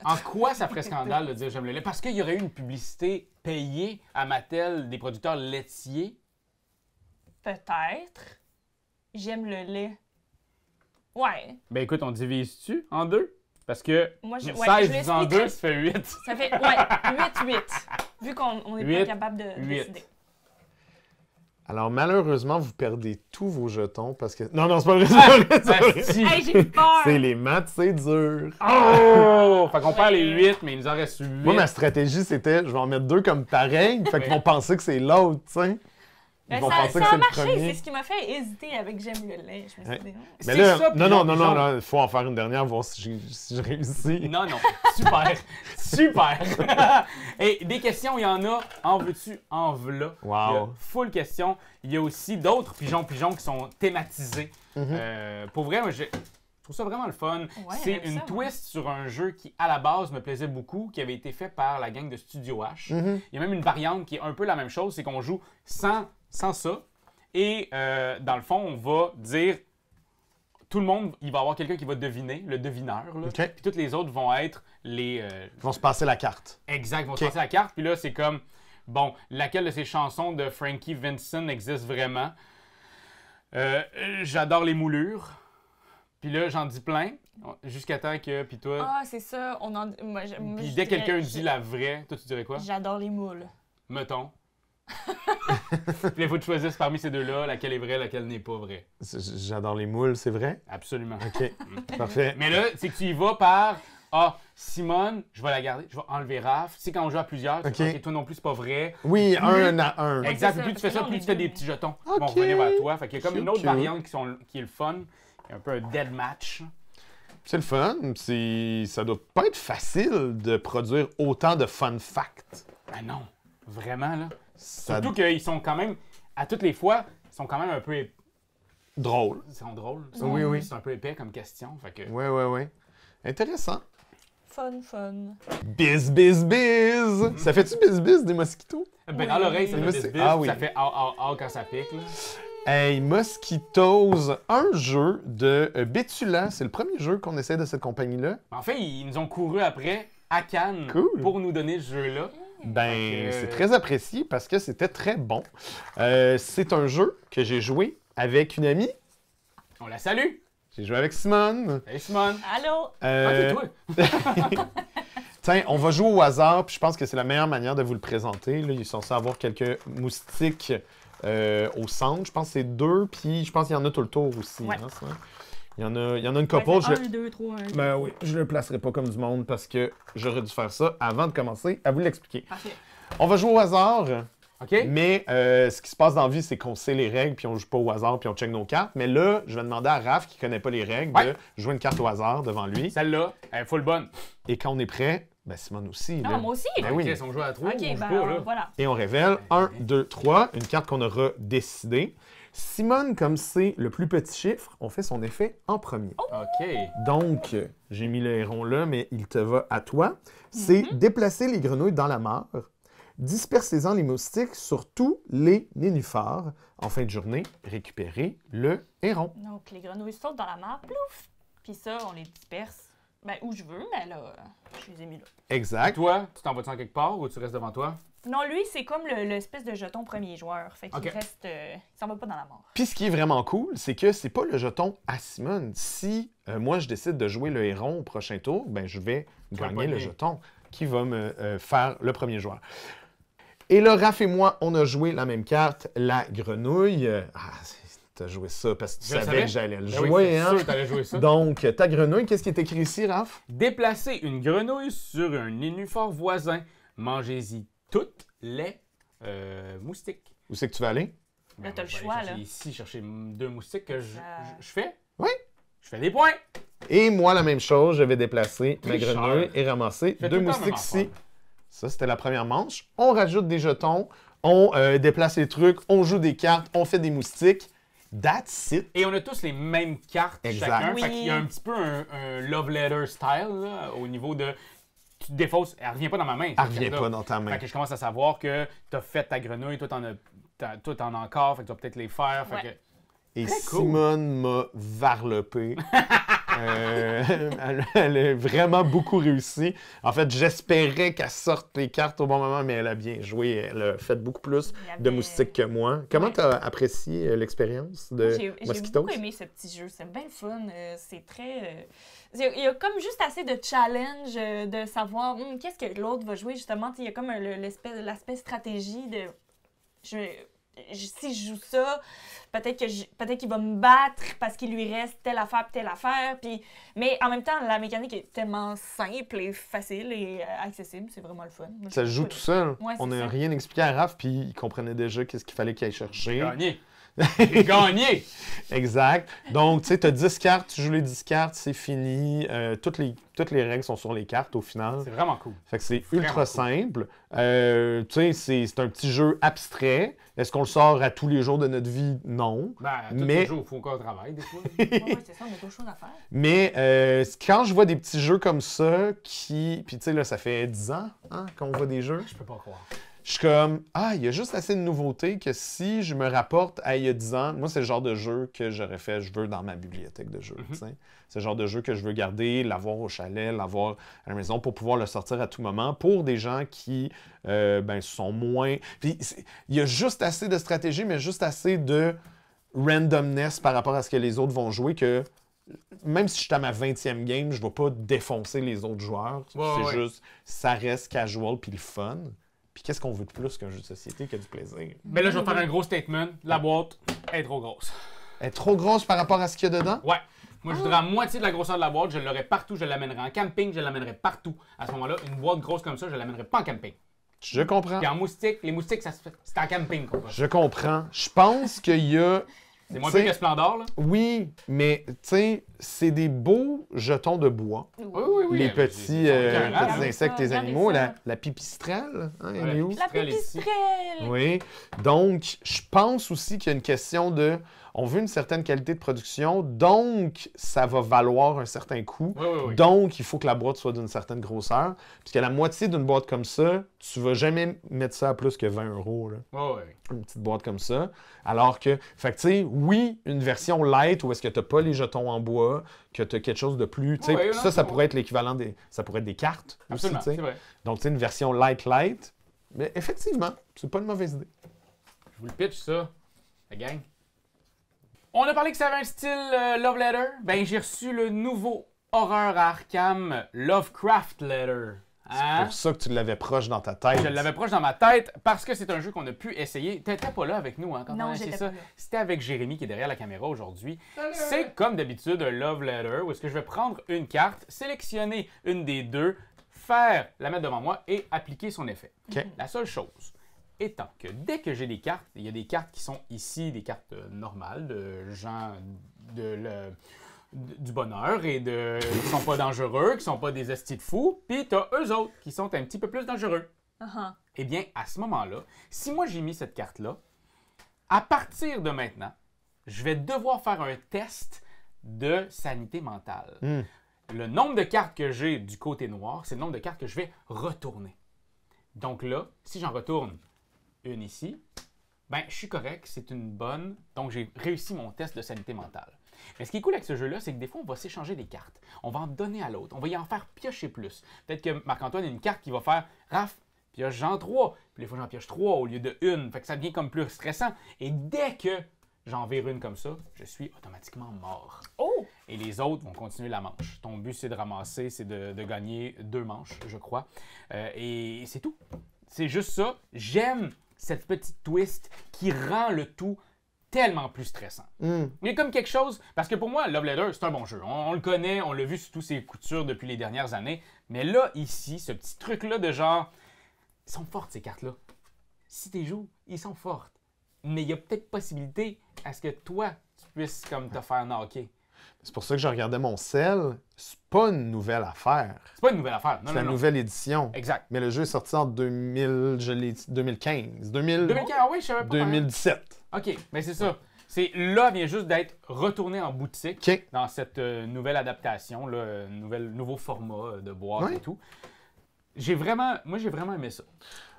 En quoi ça ferait scandale de dire j'aime le lait? Parce qu'il y aurait eu une publicité payée à Mattel des producteurs laitiers. Peut-être. J'aime le lait. Ouais. Ben écoute, on divise-tu en deux? Parce que Moi, je 16 l'expliquerai. divisé en 2, ça fait 8. Ça fait, ouais, 8-8. Vu qu'on n'est Huit, pas capable de huit. décider. Alors, malheureusement, vous perdez tous vos jetons parce que... Non, c'est pas vrai, c'est pas vrai, c'est pas vrai. Asti. Hey, j'ai eu peur! C'est les maths, c'est dur. Oh! Fait qu'on perd les 8, mais il nous en reste 8. Moi, ma stratégie, c'était, je vais en mettre deux comme pareil, fait qu'ils vont penser que c'est l'autre, tu sais. Ils Ben, vont ça penser que a c'est le marché, premier. c'est ce qui m'a fait hésiter avec J'aime le lait. Je me suis Ouais. dit, Mais C'est là, ça, non, pigeon. il faut en faire une dernière, voir si je réussis. Non, super, super. Et des questions, il y en a. En veux-tu, en v'là. Wow. Il y a full questions. Il y a aussi d'autres pigeons qui sont thématisés. Pour vrai, moi, je trouve ça vraiment le fun. Ouais, C'est j'aime une ça, twist sur un jeu qui, à la base, me plaisait beaucoup, qui avait été fait par la gang de Studio H. Mhm. Il y a même une variante qui est un peu la même chose, c'est qu'on joue sans ça. Et dans le fond, on va dire... Tout le monde, il va y avoir quelqu'un qui va deviner, le devineur. Là. OK. Puis toutes les autres vont être les... Ils vont se passer la carte. Exact, vont OK. se passer la carte. Puis là, c'est comme... Bon, laquelle de ces chansons de Frankie Vincent existe vraiment? J'adore les moulures. Puis là, j'en dis plein. Jusqu'à temps que... Puis toi... Ah, c'est ça. Moi, puis je dès que dirais- quelqu'un dit la vraie, toi, tu dirais quoi? J'adore les moules. Mettons. Puis il faut que tu choisisses parmi ces deux-là laquelle est vraie, laquelle n'est pas vraie. J'adore les moules, c'est vrai? Absolument. OK, parfait. Mais là, c'est que tu y vas par... Ah, Simone, je vais la garder, je vais enlever Raph. Tu sais, quand on joue à plusieurs, tu OK. fais, OK, toi non plus, c'est pas vrai. Oui, un à un. Exact, c'est ça, plus tu parce fais que ça, là, on plus est tu fais deux. des petits jetons qui vont OK. revenir vers toi. Fait qu'il y a comme une autre Cute. variante qui est le fun. Un peu un dead match. C'est le fun. Ça doit pas être facile de produire autant de fun facts. Ben non, vraiment, là. Ça Surtout qu'ils sont quand même, à toutes les fois, ils sont quand même un peu drôle. Ils sont drôles. Oui, oui. C'est un peu épais comme question. Fait que... Ouais. Intéressant. Fun. Biz, biz, biz. Ça fait-tu biz, biz des mosquitos? Ben, dans l'oreille, ça Mais fait c'est- bis, ah oui. ça fait ah quand ça pique, là. Hey, Mosquitos, un jeu de Betula. C'est le premier jeu qu'on essaie de cette compagnie-là. En fait, ils nous ont couru après à Cannes Cool. pour nous donner ce jeu-là. Ben, Donc, c'est très apprécié parce que c'était très bon. C'est un jeu que j'ai joué avec une amie. On la salue. J'ai joué avec Simone. Salut Simone. Allô? Ah, c'est toi. Tiens, on va jouer au hasard, puis je pense que c'est la meilleure manière de vous le présenter. Là, ils sont censés avoir quelques moustiques au centre. Je pense que c'est 2, puis je pense qu'il y en a tout le tour aussi. Ouais. Hein, ça. Il y en a une couple. 1, 2, 3, 1. Ben oui, je le placerai pas comme du monde parce que j'aurais dû faire ça avant de commencer à vous l'expliquer. Parfait. On va jouer au hasard, OK? mais ce qui se passe dans la vie, c'est qu'on sait les règles, puis on joue pas au hasard, puis on check nos cartes. Mais là, je vais demander à Raph, qui connaît pas les règles, Ouais. de jouer une carte au hasard devant lui. Celle-là, elle est full bonne. Et quand on est prêt, ben Simone aussi. Non, là. moi aussi. Ben oui. OK, on joue à 3, OK, on joue ben pas, là. voilà. Et on révèle 1, 2, 3, une carte qu'on aura décidée. Simone, comme c'est le plus petit chiffre, on fait son effet en premier. OK. Donc, j'ai mis le héron là, mais il te va à toi. C'est déplacer les grenouilles dans la mare, dispersez-en les moustiques sur tous les nénuphars. En fin de journée, récupérez le héron. Donc, les grenouilles sautent dans la mare, plouf! Puis ça, on les disperse. Ben, Ben, où je veux, mais là, je les ai mis là. Exact. Toi, tu t'en vas-tu en quelque part ou tu restes devant toi? Non, lui, c'est comme l'espèce de jeton premier joueur. Fait qu'il Ok. reste. Il s'en va pas dans la mort. Puis ce qui est vraiment cool, c'est que c'est pas le jeton à Simone. Si moi je décide de jouer le héron au prochain tour, ben je vais vas gagner le pogner. jeton qui va me faire le premier joueur. Et là, Raph et moi, on a joué la même carte, la grenouille. T'as joué ça parce que tu Je le savais savais. que j'allais le Ben oui, jouer, c'est hein? sûr que t'allais jouer ça. Donc, ta grenouille, qu'est-ce qui est écrit ici, Raph? Déplacez une grenouille sur un nénuphar voisin. Mangez-y toutes les moustiques. Où c'est que tu vas aller? Là, t'as le Je vais choix, aller chercher là. Ici, chercher 2 moustiques que Ah. je fais. Oui. Je fais des points. Et moi, la même chose, je vais déplacer ma Tricheur. grenouille et ramasser Fais 2 tout le temps la moustiques même ici. Ça, c'était la première manche. On rajoute des jetons, on déplace les trucs, on joue des cartes, on fait des moustiques. That's it. Et on a tous les mêmes cartes Exact. chacun. Oui. Fait qu'il y a un petit peu un love letter style là, au niveau de. Tu te défausses, elle revient pas dans ma main. Elle cette revient carte-là. pas dans ta main. Fait que je commence à savoir que t'as fait ta grenouille, toi t'en as encore, fait que tu vas peut-être les faire. Fait Ouais. que Et Très cool. Simone m'a varlopé. Elle a vraiment beaucoup réussi. En fait, j'espérais qu'elle sorte les cartes au bon moment, mais elle a bien joué. Elle a fait beaucoup plus Il y avait- de moustiques que moi. Comment Ouais. tu as apprécié l'expérience de J'ai Mosquitos? beaucoup aimé ce petit jeu. C'est bien le fun. C'est très. Il y a comme juste assez de challenge de savoir qu'est-ce que l'autre va jouer, justement. Il y a comme l'aspect stratégie de. Si je joue ça, peut-être qu'il va me battre parce qu'il lui reste telle affaire, telle affaire. Mais en même temps, la mécanique est tellement simple et facile et accessible. C'est vraiment le fun. Moi, Ça se j'ai joue beaucoup tout aimé. seul. Ouais, On c'est n'a ça. rien expliqué à Raph, puis il comprenait déjà qu'est-ce qu'il fallait qu'il aille chercher. gagné. J'ai gagné! Exact. Donc, tu sais, tu as 10 cartes, tu joues les 10 cartes, c'est fini. Toutes les règles sont sur les cartes au final. C'est vraiment cool. Fait que c'est Vraiment ultra cool. simple. Tu sais, c'est un petit jeu abstrait. Est-ce qu'on le sort à tous les jours de notre vie? Non. Ben, tous Mais- les jours, il faut qu'on travaille des fois. Ouais, c'est ça, on a d'autres choses à faire. Mais quand je vois des petits jeux comme ça, qui. Puis tu sais, là, ça fait 10 ans hein, qu'on voit des jeux. Je peux pas croire. Je suis comme, il y a juste assez de nouveautés que si je me rapporte à il y a 10 ans, moi, c'est le genre de jeu que j'aurais fait, je veux dans ma bibliothèque de jeux. tu sais. C'est le genre de jeu que je veux garder, l'avoir au chalet, l'avoir à la maison pour pouvoir le sortir à tout moment pour des gens qui sont moins. Puis il y a juste assez de stratégie, mais juste assez de randomness par rapport à ce que les autres vont jouer que. Même si je suis à ma 20e game, je ne vais pas défoncer les autres joueurs. Ouais, c'est ouais. juste, ça reste casual puis le fun. Puis qu'est-ce qu'on veut de plus qu'un jeu de société qui a du plaisir? Ben là, je vais faire un gros statement. La boîte est trop grosse. Elle est trop grosse par rapport à ce qu'il y a dedans? Ouais. Moi, je voudrais la moitié de la grosseur de la boîte. Je l'aurais partout. Je l'amènerais en camping. Je l'amènerais partout. À ce moment-là, une boîte grosse comme ça, je l'amènerais pas en camping. Je comprends. Puis en moustique, les moustiques, ça se fait. C'est en camping qu'on va. Je comprends. Je pense qu'il y a... C'est moins tu sais, pire que Splendor, là. Oui, mais tu sais, c'est des beaux jetons de bois. Oui, oui, oui. Les Ils petits, sont écœurants, petits là. insectes, les Regardez animaux, ça. la pipistrelle, hein, elle Ouais, est où? La Pipistrelle ici. pipistrelle! Oui. Donc, je pense aussi qu'il y a une question de... On veut une certaine qualité de production, donc ça va valoir un certain coût. Oui, oui, oui. Donc, il faut que la boîte soit d'une certaine grosseur. Puisque la moitié d'une boîte comme ça, tu vas jamais mettre ça à plus que 20 €. Là. Oui, oui. Une petite boîte comme ça. Alors que, fait que tu sais, oui, une version light où est-ce que tu n'as pas les jetons en bois, que tu as quelque chose de plus. Tu sais, Ouais, non, ça c'est pourrait être l'équivalent des. Ça pourrait être des cartes Absolument, aussi, tu c'est sais. vrai. Donc, tu sais, une version light. Mais effectivement, c'est pas une mauvaise idée. Je vous le pitch, ça. La gang. On a parlé que ça avait un style Love Letter. Ben, j'ai reçu le nouveau Horreur à Arkham Lovecraft Letter. C'est Hein? pour ça que tu l'avais proche dans ta tête. Je l'avais proche dans ma tête parce que c'est un jeu qu'on a pu essayer. T'étais pas là avec nous, hein, quand Non, on a essayé j'étais ça. pas là. C'était avec Jérémy qui est derrière la caméra aujourd'hui. C'est comme d'habitude un Love Letter où est-ce que je vais prendre une carte, sélectionner une des deux, la mettre devant moi et appliquer son effet. OK. La seule chose étant que dès que j'ai des cartes, il y a des cartes qui sont ici, des cartes normales de gens du bonheur et qui sont pas dangereux, qui sont pas des estis de fous, puis t'as eux autres qui sont un petit peu plus dangereux. Uh-huh. Eh bien, à ce moment-là, si moi j'ai mis cette carte-là, à partir de maintenant, je vais devoir faire un test de sanité mentale. Le nombre de cartes que j'ai du côté noir, c'est le nombre de cartes que je vais retourner. Donc là, si j'en retourne une ici, ben je suis correct, c'est une bonne. Donc j'ai réussi mon test de sanité mentale. Mais ce qui est cool avec ce jeu-là, c'est que des fois, on va s'échanger des cartes. On va en donner à l'autre. On va y en faire piocher plus. Peut-être que Marc-Antoine a une carte qui va faire « Raph, pioche Jean 3. » Puis des fois, j'en pioche 3 au lieu de 1. Fait que ça devient comme plus stressant. Et dès que j'en vire une comme ça, je suis automatiquement mort. Oh! Et les autres vont continuer la manche. Ton but, c'est de ramasser, c'est de gagner 2 manches, je crois. Et c'est tout. C'est juste ça. J'aime cette petite twist qui rend le tout tellement plus stressant. Il y a comme quelque chose, parce que pour moi, Love Letter, c'est un bon jeu. On le connaît, on l'a vu sous tous ses coutures depuis les dernières années. Mais là, ici, ce petit truc-là de genre, ils sont fortes ces cartes-là. Si tu les joues, ils sont fortes. Mais il y a peut-être possibilité à ce que toi, tu puisses comme te faire knocker. C'est pour ça que je regardais mon sel. C'est pas une nouvelle affaire. C'est pas une nouvelle affaire. Non, C'est non, la non. nouvelle édition. Exact. Mais le jeu est sorti en 2015. 2015, ah oui, je savais pas. 2017. OK, mais c'est ça. C'est là vient juste d'être retourné en boutique OK. dans cette nouvelle adaptation, là, nouveau format de boîte Ouais. et tout. Moi, j'ai vraiment aimé ça.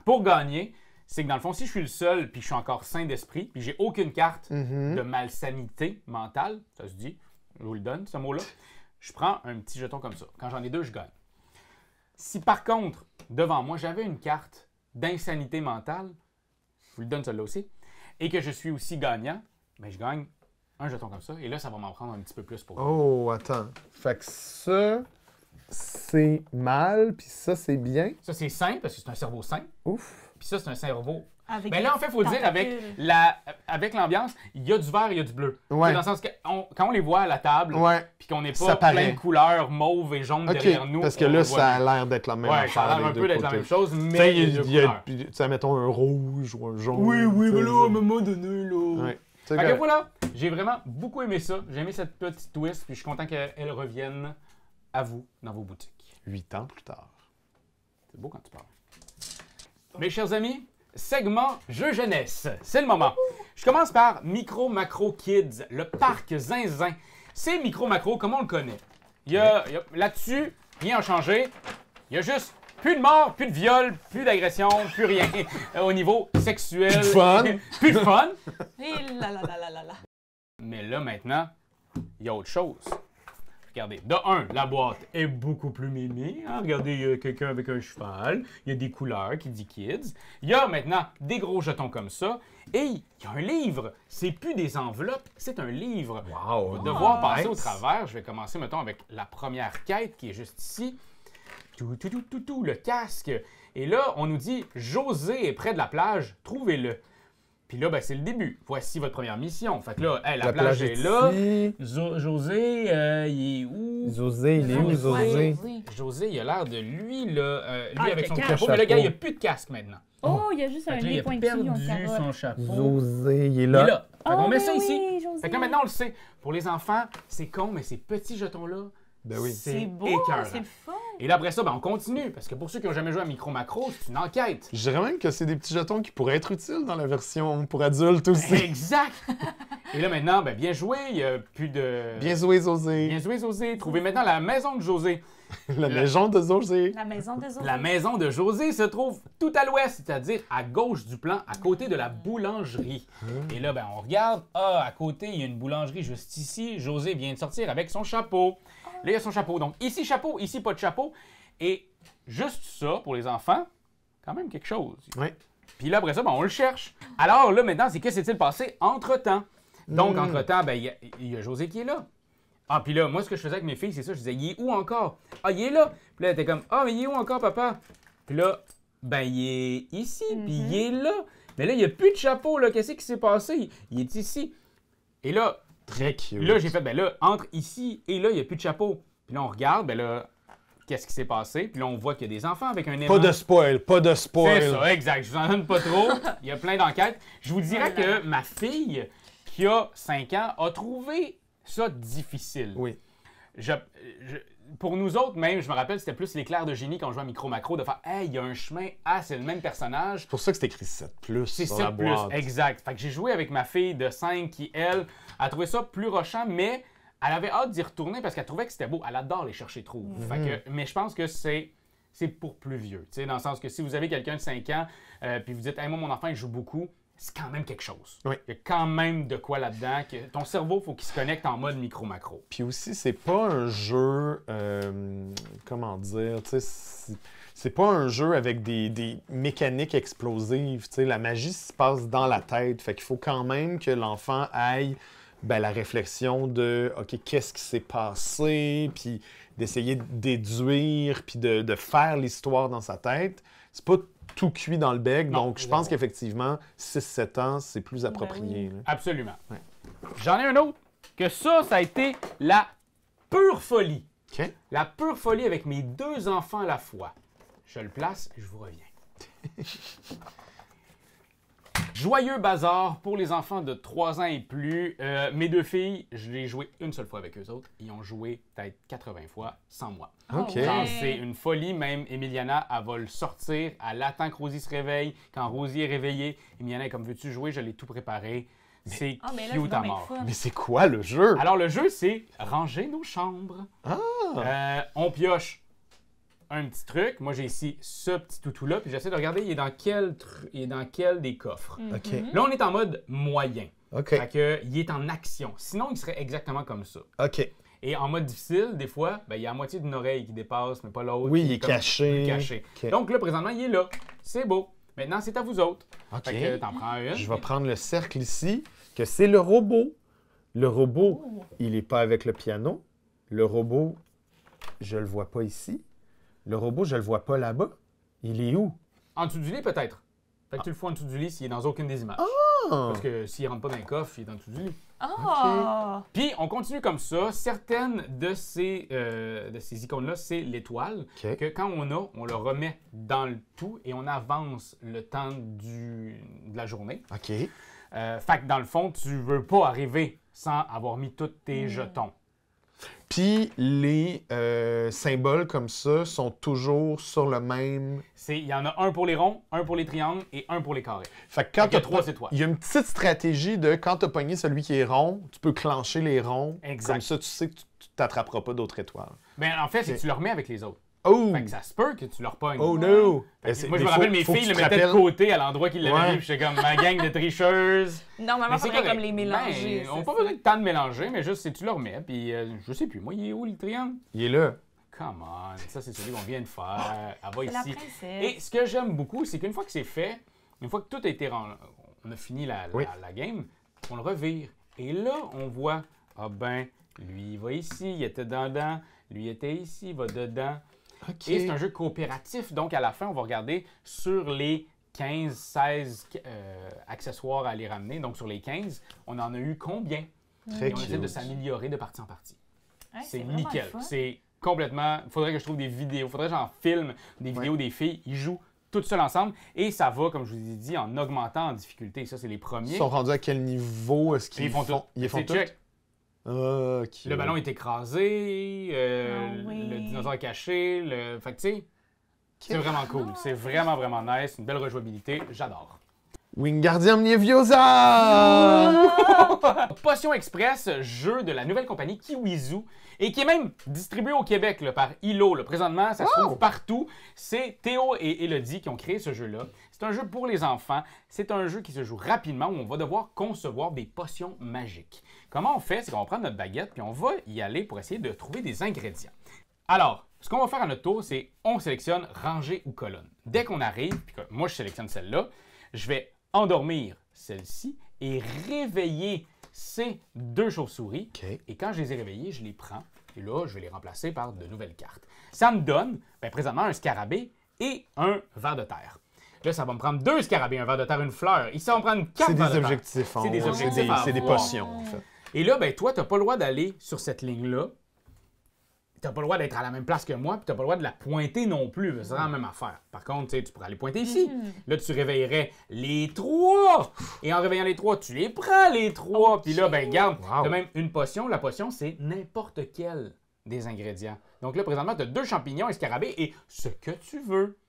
Pour gagner, c'est que dans le fond, si je suis le seul, puis je suis encore sain d'esprit, puis j'ai aucune carte de malsanité mentale, ça se dit, je vous le donne, ce mot-là, je prends un petit jeton comme ça. Quand j'en ai 2, je gagne. Si par contre, devant moi, j'avais une carte d'insanité mentale, je vous le donne celle-là aussi, et que je suis aussi gagnant, ben je gagne un jeton comme ça, et là, ça va m'en prendre un petit peu plus pour Oh, attends. Fait que ça, c'est mal, puis ça, c'est bien. Ça, c'est sain, parce que c'est un cerveau sain, Ouf. puis ça, c'est un cerveau. Avec Ben là, en fait, il faut le dire, avec l'ambiance, il y a du vert et il y a du bleu. Ouais. C'est dans le sens que quand on les voit à la table, Ouais. puis qu'on n'est Ça pas paraît. plein de couleurs mauve et jaune OK, derrière nous. parce que on là, voit ça a mieux. l'air d'être la même Ouais, affaire. ça a l'air des un deux peu d'être la côtés. même chose, Tu sais, mais il y a deux couleurs. tu sais, mettons un rouge ou un jaune. Oui, tu mais sais, là, à un moment donné, là. Ouais. C'est Fait que correct. voilà, j'ai vraiment beaucoup aimé ça. J'ai aimé cette petite twist, puis je suis content qu'elle revienne à vous dans vos boutiques. 8 ans plus tard. C'est beau quand tu parles. Mes chers amis, segment Jeux jeunesse. C'est le moment. Je commence par Micro Macro Kids, le parc Zinzin. C'est Micro Macro comme on le connaît. Là-dessus, rien n'a changé. Il y a juste plus de morts, plus de viols, plus d'agressions, plus rien au niveau sexuel. Plus de fun. Plus de fun. Et là là là là là là. Mais là, maintenant, il y a autre chose. Regardez, de un, la boîte est beaucoup plus mimi. Hein? Regardez, il y a quelqu'un avec un cheval. Il y a des couleurs qui dit kids. Il y a maintenant des gros jetons comme ça. Et il y a un livre. C'est plus des enveloppes, c'est un livre. Wow. On va devoir passer au nice. travers. Je vais commencer, mettons, avec la première quête qui est juste ici. Tout, le casque. Et là, on nous dit José est près de la plage, trouvez-le. Puis là, ben, c'est le début. Voici votre première mission. Fait que là, hey, la plage est là. ici. José, il est où? José, il est où, José? José, il a l'air de lui, là. Lui Ah, avec son quelqu'un. chapeau. Mais le gars, il n'y a plus de casque maintenant. Oh, il y a juste un Fait que là, il nez a pointu, perdu on carotte. son chapeau. José, il est Il là. est là. Fait qu'on Oh, met mais ça oui, ici. José. Fait que là, maintenant, on le sait. Pour les enfants, c'est con, mais ces petits jetons-là, Ben oui. C'est beau, écœurant. c'est le fun. Et là, après ça, ben, on continue. Parce que pour ceux qui n'ont jamais joué à Micro Macro, c'est une enquête. Je dirais même que c'est des petits jetons qui pourraient être utiles dans la version pour adultes aussi. Exact! Et là, maintenant, ben, bien joué. Il n'y a plus de. Bien joué, José. Bien joué, José. Trouvez maintenant la maison de José. La maison de José. La maison des autres. La maison de José se trouve tout à l'ouest, c'est-à-dire à gauche du plan, à côté de la boulangerie. Et là, ben, on regarde. Ah, à côté, il y a une boulangerie juste ici. José vient de sortir avec son chapeau. Là, il y a son chapeau. Donc, ici, chapeau, ici, pas de chapeau. Et juste ça, pour les enfants, quand même quelque chose. Oui. Puis là, après ça, ben, on le cherche. Alors là, maintenant, c'est que s'est-il passé entre-temps? Donc, entre-temps, ben, il y a José qui est là. Ah, puis là, moi, ce que je faisais avec mes filles, c'est ça. Je disais, il est où encore? Ah, il est là. Puis là, elle était comme, ah, mais il est où encore, papa? Puis là, ben, il est ici, puis il est là. Mais là, il n'y a plus de chapeau, là. Qu'est-ce qui s'est passé? Il est ici. Et là, Très cute. là, j'ai fait, ben là, entre ici et là, il n'y a plus de chapeau. Puis là, on regarde, ben là, qu'est-ce qui s'est passé? Puis là, on voit qu'il y a des enfants avec un aimant. Pas de spoil, pas de spoil. C'est ça, exact. Je vous en donne pas trop. Il y a plein d'enquêtes. Je vous dirais que ma fille, qui a 5 ans, a trouvé ça difficile. Oui. Pour nous autres, même, je me rappelle, c'était plus l'éclair de génie quand on jouait à Micro Macro, de faire « Hey, il y a un chemin. Ah, c'est le même personnage. C'est pour ça que c'est écrit 7+, C'est sur 7 la boîte. exact. » Fait que j'ai joué avec ma fille de 5 qui, elle, a trouvé ça plus rochant, mais elle avait hâte d'y retourner parce qu'elle trouvait que c'était beau. Elle adore les chercher trop. Fait que, mais je pense que c'est pour plus vieux. Tu sais, dans le sens que si vous avez quelqu'un de 5 ans, puis vous dites « Hey, moi, mon enfant, il joue beaucoup. » c'est quand même quelque chose. Oui. Il y a quand même de quoi là-dedans. Que ton cerveau, il faut qu'il se connecte en mode micro-macro. Puis aussi, c'est pas un jeu, comment dire, tu sais, c'est pas un jeu avec des mécaniques explosives, tu sais, la magie se passe dans la tête, fait qu'il faut quand même que l'enfant aille la réflexion de, OK, qu'est-ce qui s'est passé, puis d'essayer de déduire, puis de faire l'histoire dans sa tête. C'est pas tout cuit dans le bec, Non, donc je pense qu'effectivement, 6-7 ans, c'est plus approprié. oui. Là. Absolument. Ouais. J'en ai un autre, que ça a été la pure folie. OK? La pure folie avec mes 2 enfants à la fois. Je le place et je vous reviens. Joyeux bazar pour les enfants de 3 ans et plus. Mes 2 filles, je l'ai joué une seule fois avec eux autres. Ils ont joué peut-être 80 fois sans moi. OK. Genre, c'est une folie, même Emiliana, elle va le sortir, elle attend que Rosie se réveille. Quand Rosie est réveillée, Emiliana est comme, veux-tu jouer? Je l'ai tout préparé. C'est mais là, cute c'est à donc mort. bien fun. Mais c'est quoi le jeu? Alors, le jeu, c'est ranger nos chambres. On pioche un petit truc. Moi, j'ai ici ce petit toutou-là, puis j'essaie de regarder, il est dans quel des coffres. OK. Là, on est en mode moyen. OK. Fait que, il est en action. Sinon, il serait exactement comme ça. OK. Et en mode difficile, des fois, il y a la moitié d'une oreille qui dépasse, mais pas l'autre. Oui, qui il est comme caché. plus caché. OK. Donc là, présentement, il est là. C'est beau. Maintenant, c'est à vous autres. OK. Fait que t'en prends une. Je vais prendre le cercle ici, que c'est le robot. Le robot, il n'est pas avec le piano. Le robot, je le vois pas ici. Le robot, je le vois pas là-bas. Il est où? En dessous du lit, peut-être. Fait que tu le fous en dessous du lit s'il est dans aucune des images. Ah! Parce que s'il rentre pas dans le coffre, il est en dessous du lit. Ah! Puis, on continue comme ça. Certaines de ces icônes-là, c'est l'étoile. OK. Que quand on le remet dans le tout et on avance le temps de la journée. OK. Fait que dans le fond, tu veux pas arriver sans avoir mis tous tes jetons. Puis les symboles comme ça sont toujours sur le même... Il y en a un pour les ronds, un pour les triangles et un pour les carrés. Fait que quand Fait qu'il y a t'as 3 étoiles. Il y a une petite stratégie de quand tu as pogné celui qui est rond, tu peux clencher les ronds. Exact. Comme ça, tu sais que tu t'attraperas pas d'autres étoiles. Ben, en fait, c'est que tu le remets avec les autres. Oh! Fait que ça se peut que tu le repognes. Oh no! Fait que moi, je me rappelle, mes filles le mettaient de côté à l'endroit qu'ils l'avaient mis, puis j'étais comme ma gang de tricheuses. Normalement, il faudrait correct. comme les mélanger. Ben, on n'a c'est pas ça. besoin de tant de mélanger, mais juste si tu le remets, puis je sais plus, moi, il est où le triangle? Il est là. Come on, ça c'est celui qu'on vient de faire. Elle va C'est la ici. princesse. Et ce que j'aime beaucoup, c'est qu'une fois que c'est fait, une fois que tout a été on a fini la game, on le revire. Et là, on voit, ah ben, lui, il va ici, il était dedans, lui, il était ici, il va dedans. OK. Et c'est un jeu coopératif, donc à la fin, on va regarder sur les 15, 16 accessoires à aller ramener. Donc sur les 15, on en a eu combien? Très Et on essaie de cute. s'améliorer de partie en partie. Ouais, C'est vraiment nickel. le fun. C'est complètement... Il faudrait que je trouve des vidéos. Il faudrait que j'en filme des vidéos des filles. Ils jouent toutes seules ensemble. Et ça va, comme je vous ai dit, en augmentant en difficulté. Ça, c'est les premiers. Ils sont rendus à quel niveau? Est-ce Et qu'ils ils font tout. Ils font C'est tout? check. Ah, OK. Le ballon est écrasé. oui. Le dinosaure est caché. Fait que, tu sais, c'est vraiment cool. C'est vraiment, vraiment nice. Une belle rejouabilité. J'adore. Wingardium Leviosa! Potion Express, jeu de la nouvelle compagnie Kiwizu, et qui est même distribué au Québec là, par Ilo. Là. Présentement, ça se trouve partout. C'est Théo et Elodie qui ont créé ce jeu-là. C'est un jeu pour les enfants. C'est un jeu qui se joue rapidement où on va devoir concevoir des potions magiques. Comment on fait? C'est qu'on va prendre notre baguette puis on va y aller pour essayer de trouver des ingrédients. Alors, ce qu'on va faire à notre tour, c'est on sélectionne rangée ou colonne. Dès qu'on arrive, puis que moi je sélectionne celle-là, je vais endormir celle-ci et réveiller ces 2 chauves-souris. OK. Et quand je les ai réveillés, je les prends et là, je vais les remplacer par de nouvelles cartes. Ça me donne présentement un scarabée et un ver de terre. Là, ça va me prendre 2 scarabées, un ver de terre, une fleur. Ici, ça va me prendre 4 C'est vers de des terre. objectifs. C'est des haut. objectifs à C'est des avoir. potions, en fait. Et là, toi, tu n'as pas le droit d'aller sur cette ligne-là. Tu n'as pas le droit d'être à la même place que moi, puis tu n'as pas le droit de la pointer non plus. C'est la même affaire. Par contre, tu pourrais aller pointer ici. Là, tu réveillerais les 3. Et en réveillant les 3, tu les prends, les 3. Puis là, ben garde, Wow. tu as même une potion. La potion, c'est n'importe quel des ingrédients. Donc là, présentement, tu as 2 champignons, un scarabée et ce que tu veux.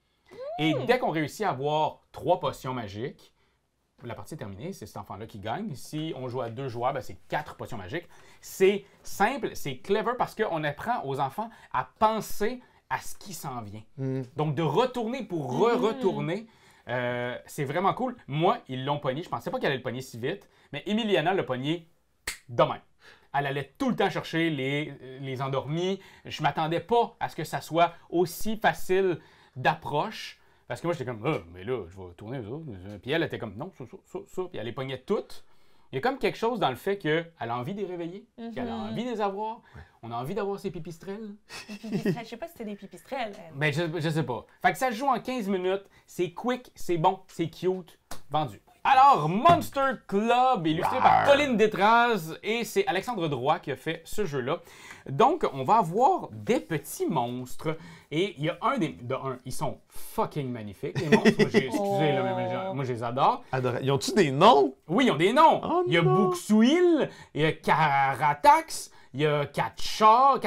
Et dès qu'on réussit à avoir 3 potions magiques, la partie est terminée, c'est cet enfant-là qui gagne. Si on joue à 2 joueurs, ben c'est 4 potions magiques. C'est simple, c'est clever parce qu'on apprend aux enfants à penser à ce qui s'en vient. Donc de retourner pour re-retourner, C'est vraiment cool. Moi, ils l'ont pogné. Je pensais pas qu'elle allait le pogner si vite, mais Emiliana l'a pogné demain. Elle allait tout le temps chercher les endormis. Je m'attendais pas à ce que ça soit aussi facile d'approche. Parce que moi, j'étais comme, ah, mais là, je vais tourner les autres. Puis elle était comme, non, ça. Puis elle les pognait toutes. Il y a comme quelque chose dans le fait qu'elle a envie de les réveiller, qu'elle a envie de les avoir. On a envie d'avoir ses pipistrelles. Je sais pas si c'était des pipistrelles. Ben, je sais pas. Fait que ça se joue en 15 minutes. C'est quick, c'est bon, c'est cute. Vendu. Alors, Monster Club, illustré par Pauline Détraz, et c'est Alexandre Droit qui a fait ce jeu-là. Donc, on va avoir des petits monstres, et il y a ils sont fucking magnifiques, les monstres. Excusez, là, mais moi, je les adore. Ils ont-tu des noms? Oui, ils ont des noms. Oh, il y a non. Buxwil, il y a Caratax, il y a Katchar,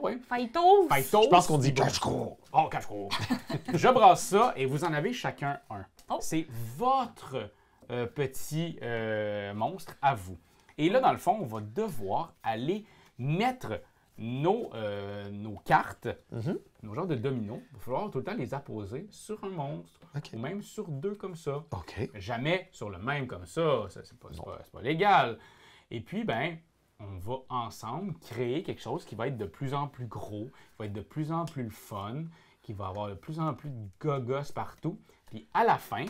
oui. Fightos. Je pense qu'on dit Kachko. Oh, Kachko. Je brasse ça, et vous en avez chacun un. Oh. C'est votre petit monstre à vous. Et là, dans le fond, on va devoir aller mettre nos cartes, nos genres de dominos. Il va falloir tout le temps les apposer sur un monstre, ou même sur deux comme ça. OK. Jamais sur le même comme ça. C'est pas légal. Et puis, ben, on va ensemble créer quelque chose qui va être de plus en plus gros, qui va être de plus en plus fun, qui va avoir de plus en plus de gogos partout. Puis à la fin,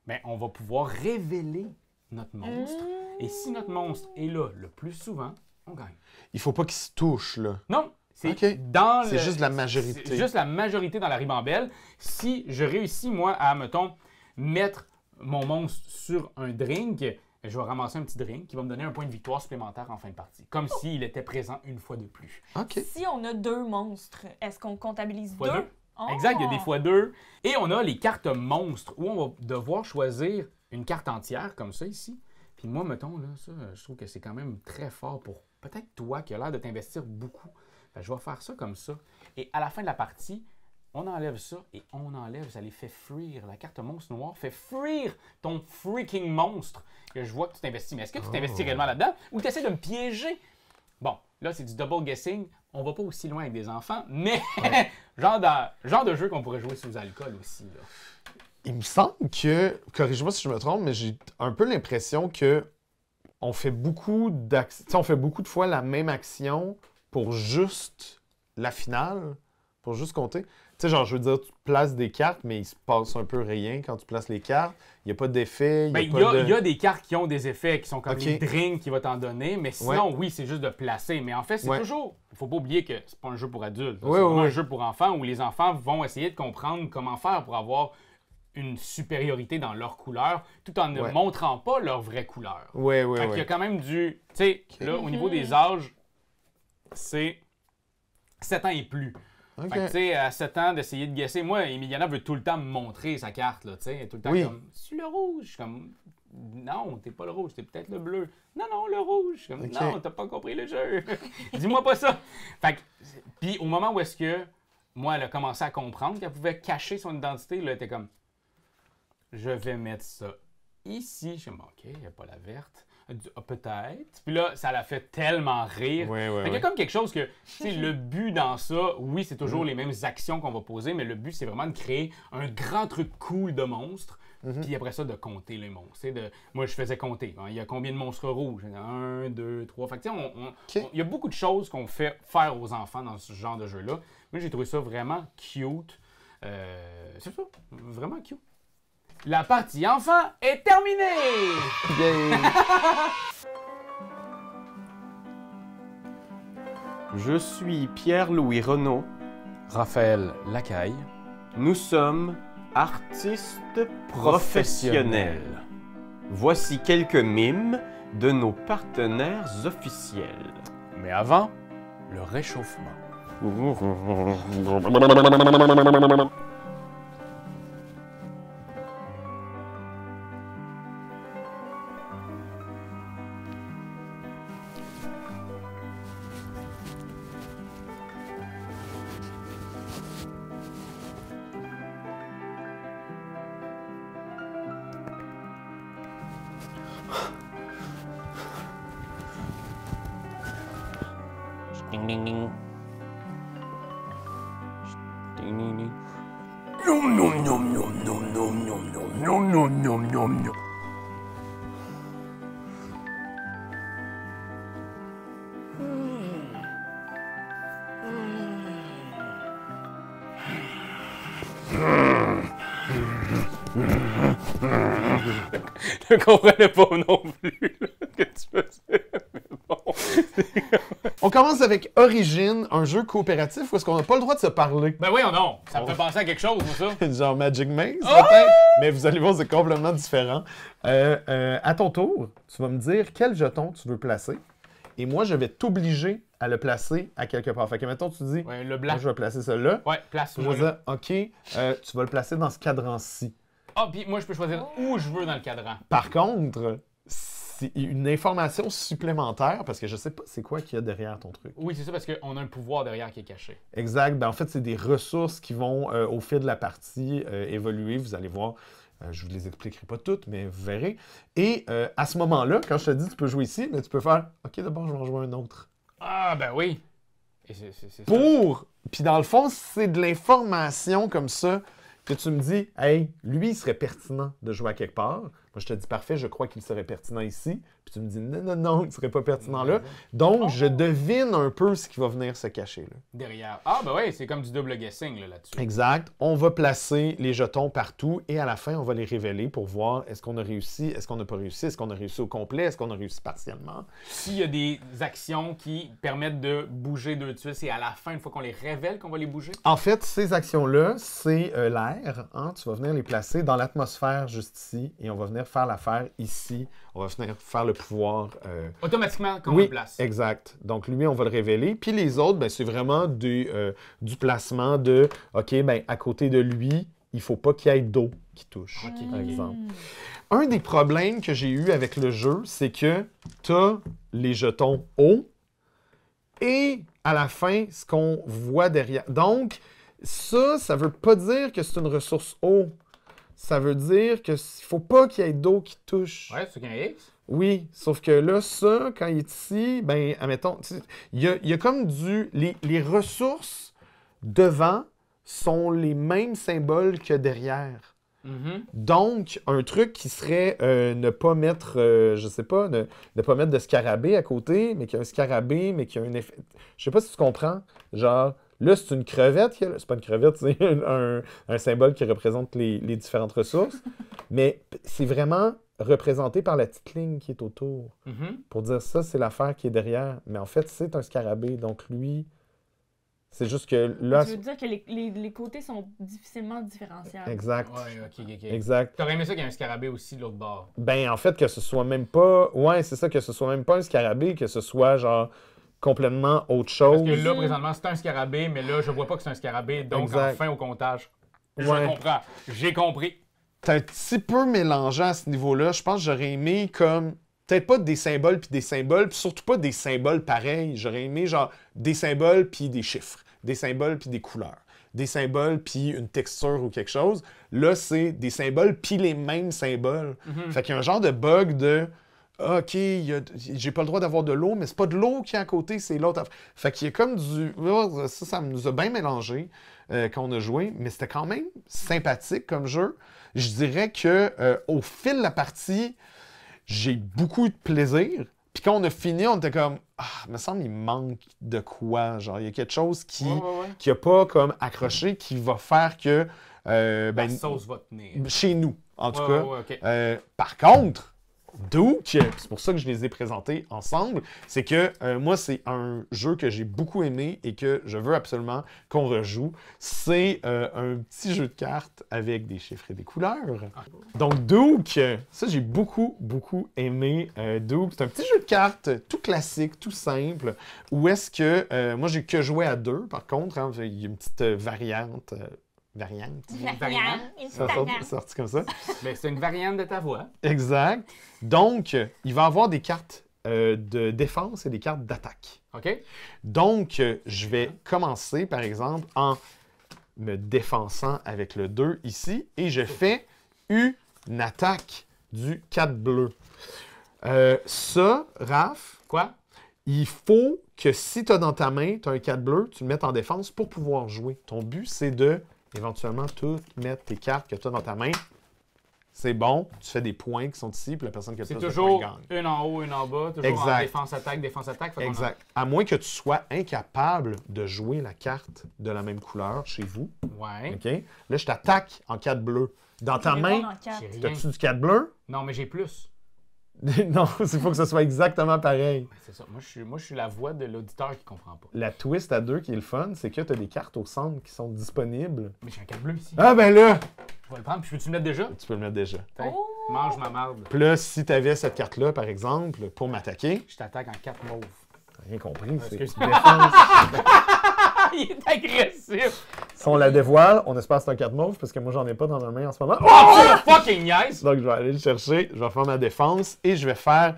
ben, on va pouvoir révéler notre monstre. Et si notre monstre est là le plus souvent, on gagne. Il faut pas qu'ils se touchent, là. Non, c'est C'est juste la majorité. C'est juste la majorité dans la ribambelle. Si je réussis, moi, à, mettons, mettre mon monstre sur un drink, je vais ramasser un petit drink qui va me donner un point de victoire supplémentaire en fin de partie. Comme s'il était présent une fois de plus. OK. Si on a deux monstres, est-ce qu'on comptabilise Fois deux. Oh! Exact, il y a des fois deux. Et on a les cartes monstres où on va devoir choisir une carte entière comme ça ici. Puis moi, mettons, là, ça, je trouve que c'est quand même très fort pour peut-être toi qui as l'air de t'investir beaucoup. Fait, je vais faire ça comme ça. Et à la fin de la partie, on enlève ça et on enlève, ça les fait fuir. La carte monstre noire fait fuir ton freaking monstre. Que je vois que tu t'investis. Mais est-ce que tu t'investis réellement là-dedans ou tu essaies de me piéger? Bon, là, c'est du double guessing. On va pas aussi loin avec des enfants, mais genre de jeu qu'on pourrait jouer sous alcool aussi. Là. Il me semble que, corrige-moi si je me trompe, mais j'ai un peu l'impression que on fait beaucoup on fait beaucoup de fois la même action pour juste la finale, pour juste compter. Tu sais, genre, je veux dire, tu places des cartes, mais il se passe un peu rien quand tu places les cartes. Il n'y a pas d'effet. Il y a des cartes qui ont des effets qui sont comme les drinks qui va t'en donner, mais sinon, oui, c'est juste de placer. Mais en fait, c'est toujours. Il ne faut pas oublier que c'est pas un jeu pour adultes. C'est vraiment un jeu pour enfants où les enfants vont essayer de comprendre comment faire pour avoir une supériorité dans leur couleur tout en ne montrant pas leur vraie couleur. Oui. Il y a quand même du. Tu sais, là, au niveau des âges, c'est 7 ans et plus. Fait que, tu sais, à 7 ans, d'essayer de guesser. Moi, Emiliana veut tout le temps me montrer sa carte, là, tu sais. Tout le temps comme, c'est le rouge. Je suis comme, non, t'es pas le rouge, t'es peut-être le bleu. Non, le rouge. Je suis comme, non, t'as pas compris le jeu. Dis-moi pas ça. Fait que, puis au moment où est-ce que, moi, elle a commencé à comprendre qu'elle pouvait cacher son identité, là, elle était comme, je vais mettre ça ici. Je suis comme, OK, il n'y a pas la verte. Peut-être. Puis là, ça l'a fait tellement rire. Il y a comme quelque chose que, tu sais, le but dans ça, oui, c'est toujours les mêmes actions qu'on va poser, mais le but, c'est vraiment de créer un grand truc cool de monstres. Puis après ça, de compter les monstres. Moi, je faisais compter. Hein. Il y a combien de monstres rouges? 1, 2, 3. Fait que, tu sais, il y a beaucoup de choses qu'on fait faire aux enfants dans ce genre de jeu-là. Moi, j'ai trouvé ça vraiment cute. C'est ça, vraiment cute. La partie enfant est terminée! Je suis Pierre-Louis Renaud. Raphaël Lacaille. Nous sommes artistes professionnels. Voici quelques mimes de nos partenaires officiels. Mais avant, le réchauffement. Ding ding ding. Ding ding ding. Je comprenais pas non plus là, que tu faisais. Mais bon. On commence avec Origine, un jeu coopératif où est-ce qu'on n'a pas le droit de se parler. Ben oui, non. Ça me fait penser à quelque chose, moi, ça. Genre Magic Maze, peut-être. Mais vous allez voir, c'est complètement différent. À ton tour, tu vas me dire quel jeton tu veux placer. Et moi, je vais t'obliger à le placer à quelque part. Fait que, mettons, tu dis, Ouais, le blanc. moi, je vais placer celui-là. Ouais, Je place-moi vais là. dire, OK, tu vas le placer dans ce cadran-ci. Ah, puis moi, je peux choisir où je veux dans le cadran. Par contre, c'est une information supplémentaire, parce que je sais pas c'est quoi qu'il y a derrière ton truc. Oui, c'est ça, parce qu'on a un pouvoir derrière qui est caché. Exact. Ben, en fait, c'est des ressources qui vont, au fil de la partie, évoluer. Vous allez voir. Je ne vous les expliquerai pas toutes, mais vous verrez. Et à ce moment-là, quand je te dis tu peux jouer ici, mais tu peux faire OK, d'abord, je vais en jouer un autre. Ah, ben oui. Et c'est ça. Pour. Puis dans le fond, c'est de l'information comme ça que tu me dis, hey, lui, il serait pertinent de jouer à quelque part. Moi, je te dis, parfait, je crois qu'il serait pertinent ici. Puis tu me dis, non, il ne serait pas pertinent là. Donc, je devine un peu ce qui va venir se cacher là. Derrière. Ah, ben oui, c'est comme du double guessing là-dessus. Exact. On va placer les jetons partout et à la fin, on va les révéler pour voir est-ce qu'on a réussi, est-ce qu'on n'a pas réussi, est-ce qu'on a réussi au complet, est-ce qu'on a réussi partiellement. S'il y a des actions qui permettent de bouger deux tuiles, c'est à la fin, une fois qu'on les révèle, qu'on va les bouger? En fait, ces actions-là, c'est l'air. Hein? Tu vas venir les placer dans l'atmosphère juste ici et on va venir faire l'affaire ici. On va venir faire le pouvoir. Automatiquement, quand on Oui, le place. exact. Donc, lui, on va le révéler. Puis les autres, ben, c'est vraiment du placement de, OK, ben, à côté de lui, il ne faut pas qu'il y ait d'eau qui touche, Ok, par ok. exemple. Un des problèmes que j'ai eu avec le jeu, c'est que tu as les jetons hauts et à la fin, ce qu'on voit derrière. Donc, ça veut pas dire que c'est une ressource eau. Ça veut dire qu'il ne faut pas qu'il y ait d'eau qui touche. Ouais, c'est qu'un X. Oui, sauf que là, ça, quand il est ici, ben, admettons, il y a comme les ressources devant sont les mêmes symboles que derrière. Mhm. Donc, un truc qui serait ne pas mettre, je sais pas, ne pas mettre de scarabée à côté, mais qu'il y a un scarabée, mais qu'il y a un effet. Je sais pas si tu comprends. Genre, là, c'est une crevette. C'est pas une crevette, c'est un symbole qui représente les différentes ressources. Mais c'est vraiment représenté par la petite ligne qui est autour. Mhm. Pour dire ça, c'est l'affaire qui est derrière. Mais en fait, c'est un scarabée. Donc, lui, c'est juste que là. Tu veux dire que les côtés sont difficilement différenciables. Exact. Ouais, ok. Exact. T'aurais aimé ça qu'il y ait un scarabée aussi de l'autre bord. Ben, en fait, que ce soit même pas. Ouais, c'est ça, que ce soit même pas un scarabée, que ce soit genre complètement autre chose. Parce que là, présentement, c'est un scarabée, mais là, je vois pas que c'est un scarabée, donc Exact. enfin au comptage. Je Ouais. comprends. J'ai compris. T'es un petit peu mélangé à ce niveau-là. Je pense que j'aurais aimé comme. Peut-être pas des symboles puis des symboles, puis surtout pas des symboles pareils. J'aurais aimé genre des symboles puis des chiffres, des symboles puis des couleurs, des symboles puis une texture ou quelque chose. Là, c'est des symboles puis les mêmes symboles. Fait qu'il y a un genre de bug de OK, j'ai pas le droit d'avoir de l'eau, mais c'est pas de l'eau qui est à côté, c'est l'autre. Fait qu'il y a comme du. Ça nous a bien mélangé quand on a joué, mais c'était quand même sympathique comme jeu. Je dirais que au fil de la partie, j'ai beaucoup de plaisir. Puis quand on a fini, on était comme il me semble qu'il manque de quoi. Genre, il y a quelque chose qui a pas comme accroché, qui va faire que. La sauce va tenir. Chez nous, en tout Ouais, cas. ouais, ok. Par contre, Duke, c'est pour ça que je les ai présentés ensemble, c'est que moi, c'est un jeu que j'ai beaucoup aimé et que je veux absolument qu'on rejoue. C'est un petit jeu de cartes avec des chiffres et des couleurs. Donc, Duke, ça, j'ai beaucoup, beaucoup aimé Duke. C'est un petit jeu de cartes tout classique, tout simple, où est-ce que moi, j'ai que joué à deux, par contre. Hein, il y a une petite variante. Ça a sorti comme ça. Ben, c'est une variante de ta voix. Exact. Donc, il va y avoir des cartes de défense et des cartes d'attaque. OK? Donc, je vais commencer, par exemple, en me défensant avec le 2 ici, et je fais une attaque du 4 bleu. Ça, Raph, Quoi? il faut que si tu as dans ta main, tu as un 4 bleu, tu le mettes en défense pour pouvoir jouer. Ton but, c'est de éventuellement toutes mettre tes cartes que tu as dans ta main. C'est bon, tu fais des points qui sont ici, puis la personne qui a C'est plus de toujours points gagne. une en haut, une en bas, toujours en Exact. défense-attaque, défense-attaque. Fait qu'on a- Exact. À moins que tu sois incapable de jouer la carte de la même couleur chez vous. Ouais. OK? Là, je t'attaque en 4 bleus. Dans ta Je vais voir main, dans le cadre. J'ai rien. t'as-tu du 4 bleu? Non, mais j'ai plus. Non, il faut que ce soit exactement pareil. C'est ça. Moi, je suis la voix de l'auditeur qui comprend pas. La twist à 2 qui est le fun, c'est que tu as des cartes au centre qui sont disponibles. Mais j'ai un 4 bleu ici. Ah ben là, Je vais le prendre, puis peux-tu le mettre déjà? tu peux le mettre déjà. Tiens, Oh! mange ma marde. Puis là, si tu avais cette carte-là, par exemple, pour m'attaquer, Je t'attaque en 4 mauves. t'as rien compris, c'est Excuse-moi. défense. Il est agressif! Si on la dévoile, on espère que c'est un 4 mauve, parce que moi, j'en ai pas dans ma main en ce moment. Oh, c'est fucking nice! Donc, je vais aller le chercher, je vais faire ma défense et je vais faire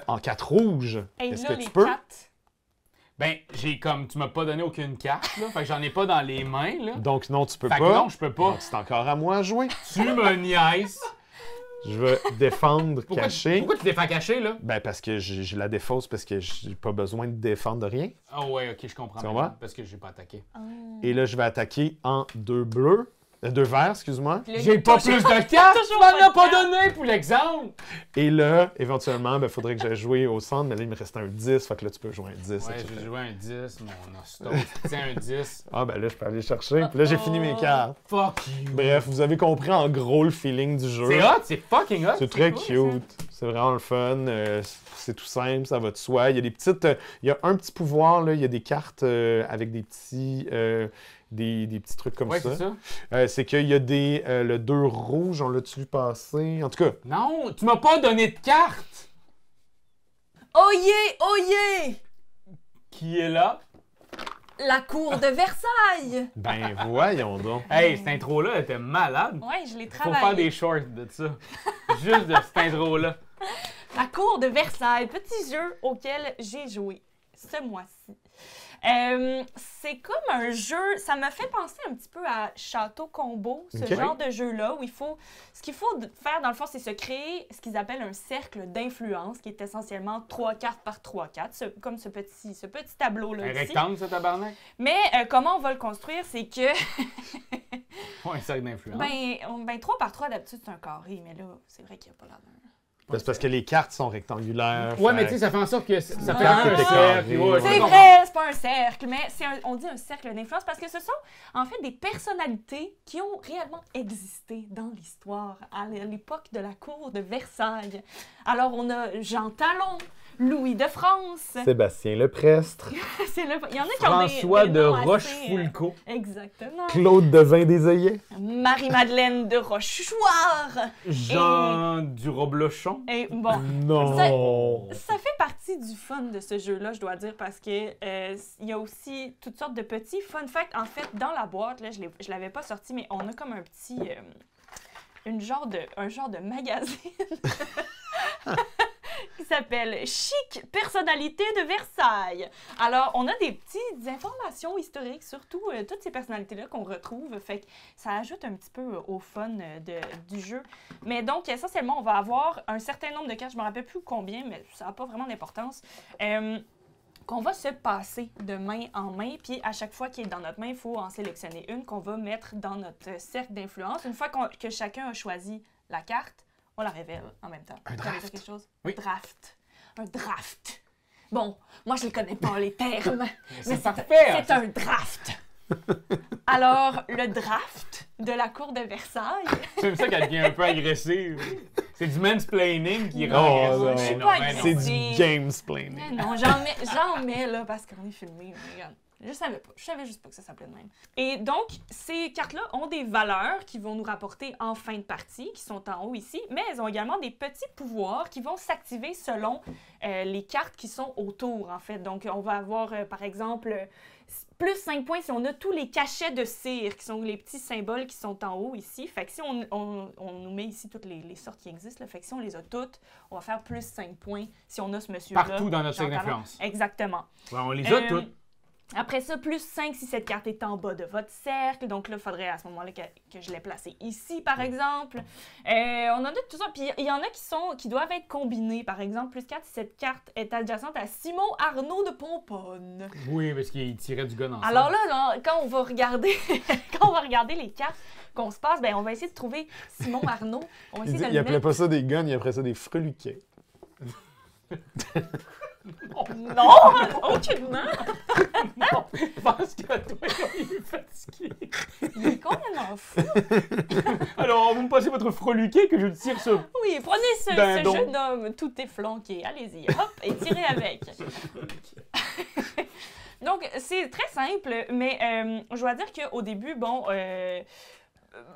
en 4 rouges. Et Est-ce là, que les tu peux? 4. Ben, j'ai comme, tu m'as pas donné aucune carte, là. Fait que j'en ai pas dans les mains, là. Donc, non, tu peux Fait que pas. non, je peux pas. Donc, c'est encore à moi à jouer. Tu me niaises! Je vais défendre caché. Pourquoi tu défends caché, là? Ben, parce que je la défausse, parce que j'ai pas besoin de défendre de rien. Ah ouais, ok, je comprends. Tu maintenant, comprends? Parce que j'ai pas attaqué. Et là, je vais attaquer en 2 bleus. 2 verts, excuse-moi. J'ai pas plus de cartes! Tu Toujours m'en pas as de pas cartes. donné pour l'exemple! Et là, éventuellement, il faudrait que j'aille jouer au centre, mais là, il me reste un 10. Fait que là, tu peux jouer un 10. Ouais, etc. j'ai joué un 10, mon ostos. Tiens, un 10. Ah, ben là, je peux aller chercher. Puis là, j'ai fini mes cartes. Fuck you! Bref, vous avez compris en gros le feeling du jeu. C'est hot, c'est fucking hot! C'est très cool, cute. C'est vraiment le fun. C'est tout simple, ça va de soi. Il y a des petites. Il y a un petit pouvoir, là. Il y a des cartes avec des petits. Des petits trucs comme Ouais, ça. c'est ça. C'est qu'il y a des. Le 2 rouge, on l'a-tu vu passer? En tout cas, Non, tu m'as pas donné de carte! Oh yeah! Oh yeah! Qui est là? La cour de Versailles! ben voyons donc. Hey, cette intro-là, elle était malade. Ouais, je l'ai Faut travaillé. faire des shorts de ça. Juste de cette intro-là. La cour de Versailles, petit jeu auquel j'ai joué ce mois-ci. C'est comme un jeu, ça me fait penser un petit peu à Château Combo, ce Ok. genre de jeu-là où ce qu'il faut faire dans le fond, c'est se créer ce qu'ils appellent un cercle d'influence, qui est essentiellement 3 cartes par 3 cartes, comme ce petit tableau-là Un ici. rectangle, ça, tabarnak? Mais comment on va le construire, c'est que, Pas un cercle d'influence. ben 3 par 3 d'habitude c'est un carré, mais là, c'est vrai qu'il n'y a pas la même. Ben, c'est parce que les cartes sont rectangulaires. Ouais, fait mais tu sais, ça fait en sorte que ça fait Ah, un c'est cercle. carré. Ouais, C'est je comprends. vrai, c'est pas un cercle, mais on dit un cercle d'influence parce que ce sont en fait des personnalités qui ont réellement existé dans l'histoire à l'époque de la cour de Versailles. Alors on a Jean Talon, Louis de France. Sébastien Leprestre, Il y en a qui ont François des de noms assez, Rochefoulco. Exactement. Claude Devin des œillets. Marie-Madeleine de Rochechouart. Jean du Roblochon. Et bon, Non. ça fait partie du fun de ce jeu-là, je dois dire, parce que il y a aussi toutes sortes de petits fun facts. En fait, dans la boîte, là, je l'avais pas sorti, mais on a comme un petit, un genre de magazine qui s'appelle Chic Personnalité de Versailles. Alors, on a des petites informations historiques sur toutes ces personnalités-là qu'on retrouve. Fait que ça ajoute un petit peu au fun du jeu. Mais donc, essentiellement, on va avoir un certain nombre de cartes. Je me rappelle plus combien, mais ça n'a pas vraiment d'importance. Qu'on va se passer de main en main, puis à chaque fois qu'il est dans notre main, il faut en sélectionner une qu'on va mettre dans notre cercle d'influence. Une fois que chacun a choisi la carte, on la révèle en même temps. Un Vous allez draft. dire quelque chose? Oui. Draft. Un draft. Bon, moi je ne connais pas les termes, mais parfait, c'est un draft. Alors, le draft de la cour de Versailles. C'est ça qu'elle devient un peu agressive. C'est du mansplaining qui Non, rend non. agressif. Je suis Mais pas mais C'est agressive. du games Mais planning. non, j'en mets là parce qu'on est filmé. Mais regarde, je savais pas. Je savais juste pas que ça s'appelait de même. Et donc, ces cartes-là ont des valeurs qui vont nous rapporter en fin de partie, qui sont en haut ici, mais elles ont également des petits pouvoirs qui vont s'activer selon les cartes qui sont autour, en fait. Donc, on va avoir, par exemple, plus 5 points si on a tous les cachets de cire, qui sont les petits symboles qui sont en haut ici. Fait que si on nous met ici toutes les sortes qui existent, là, fait que si on les a toutes, on va faire plus 5 points si on a ce monsieur-là. Partout dans notre cercle Jean Talon. d'influence. Exactement. Ouais, on les a toutes. Après ça, plus 5 si cette carte est en bas de votre cercle. Donc là, il faudrait à ce moment-là que je l'ai placée ici, par exemple. On a de tout ça. Puis il y en a qui doivent être combinés. Par exemple, plus 4 si cette carte est adjacente à Simon Arnaud de Pomponne. Oui, parce qu'il tirait du gun ensemble. Alors là, quand on va regarder les cartes qu'on se passe, ben on va essayer de trouver Simon Arnaud. On va essayer de Il le appelait mettre... pas ça des guns, il appelait ça des freluquets. Non, aucunement. Non, je pense que toi, il est fatigué. Il est complètement fou. Alors, vous me passez votre freluquet que je tire sur... Oui, prenez ce Dindon. jeune homme, tout est flanqué. Allez-y, hop, et tirez avec. Donc, c'est très simple, mais je dois dire qu'au début, bon,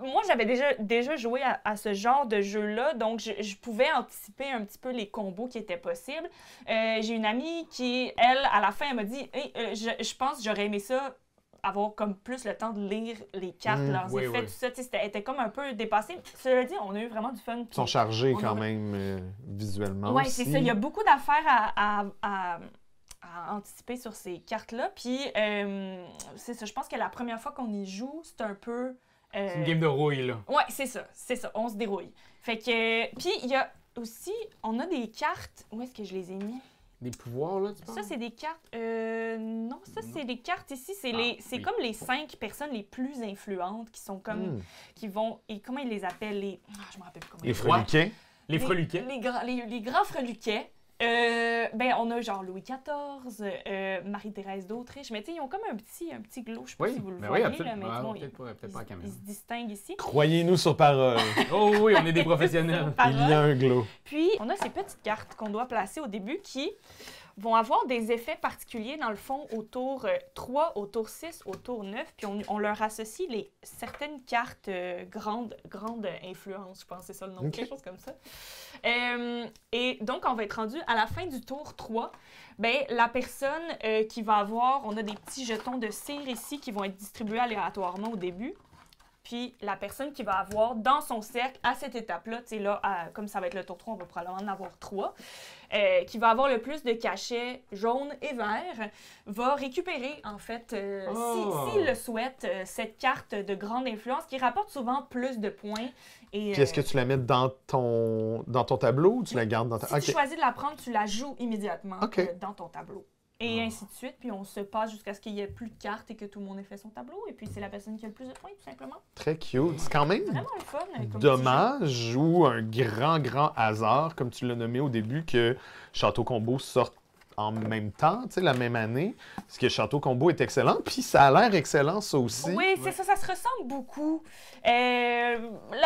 moi, j'avais déjà joué à ce genre de jeu-là, donc je pouvais anticiper un petit peu les combos qui étaient possibles. J'ai une amie qui, elle, à la fin, elle m'a dit hey, je pense que j'aurais aimé ça, avoir comme plus le temps de lire les cartes, leurs oui, effets, oui. tout ça. Elle était comme un peu dépassée. Cela dit, on a eu vraiment du fun. Ils sont chargés on quand a- même visuellement Oui, aussi. c'est ça. Il y a beaucoup d'affaires à anticiper sur ces cartes-là. Puis, c'est ça. Je pense que la première fois qu'on y joue, c'est un peu... C'est une game de rouille, là. Ouais, c'est ça. On se dérouille. Fait que... Puis, il y a aussi... On a des cartes... Où est-ce que je les ai mis? Des pouvoirs, là, tu penses? Ça, c'est des cartes... Non, ça, c'est des cartes ici. C'est oui. comme les 5 personnes les plus influentes qui sont comme... Qui vont... Et comment ils les appellent? Je me rappelle plus comment Les ils freluquets. Les freluquets. les grands freluquets. Ben, on a genre Louis XIV, Marie-Thérèse d'Autriche, mais tu sais, ils ont comme un petit glow, je sais pas Oui, si vous le ben voyez, oui, absolument. là, mais bon, Peut-être pas à la caméra. ils se distinguent ici. Croyez-nous sur parole. Oh oui, on est des professionnels. Il y a un glow. Puis, on a ces petites cartes qu'on doit placer au début qui vont avoir des effets particuliers, dans le fond, au tour 3, au tour 6, au tour 9, puis on leur associe certaines cartes grande influence, je pense que c'est ça le nom, Ok. quelque chose comme ça. Et donc, on va être rendu à la fin du tour 3. Ben, la personne qui va avoir, on a des petits jetons de cire ici qui vont être distribués aléatoirement au début. Puis la personne qui va avoir dans son cercle, à cette étape-là, tu sais là, comme ça va être le tour 3, on va probablement en avoir 3, qui va avoir le plus de cachets jaunes et verts, va récupérer, en fait, s'il le souhaite, cette carte de grande influence qui rapporte souvent plus de points. Et, Puis est-ce que tu la mets dans ton tableau ou tu la gardes dans ta... si tu choisis de la prendre, tu la joues immédiatement Ok. dans ton tableau. Et ainsi de suite, puis on se passe jusqu'à ce qu'il n'y ait plus de cartes et que tout le monde ait fait son tableau. Et puis c'est la personne qui a le plus de points, tout simplement. Très cute. C'est quand même Vraiment le fun. Comme petit dommage ou un grand hasard, comme tu l'as nommé au début, que Château Combo sorte en même temps, tu sais, la même année. Parce que Château Combo est excellent, puis ça a l'air excellent, ça aussi. Oui, c'est ça se ressemble beaucoup.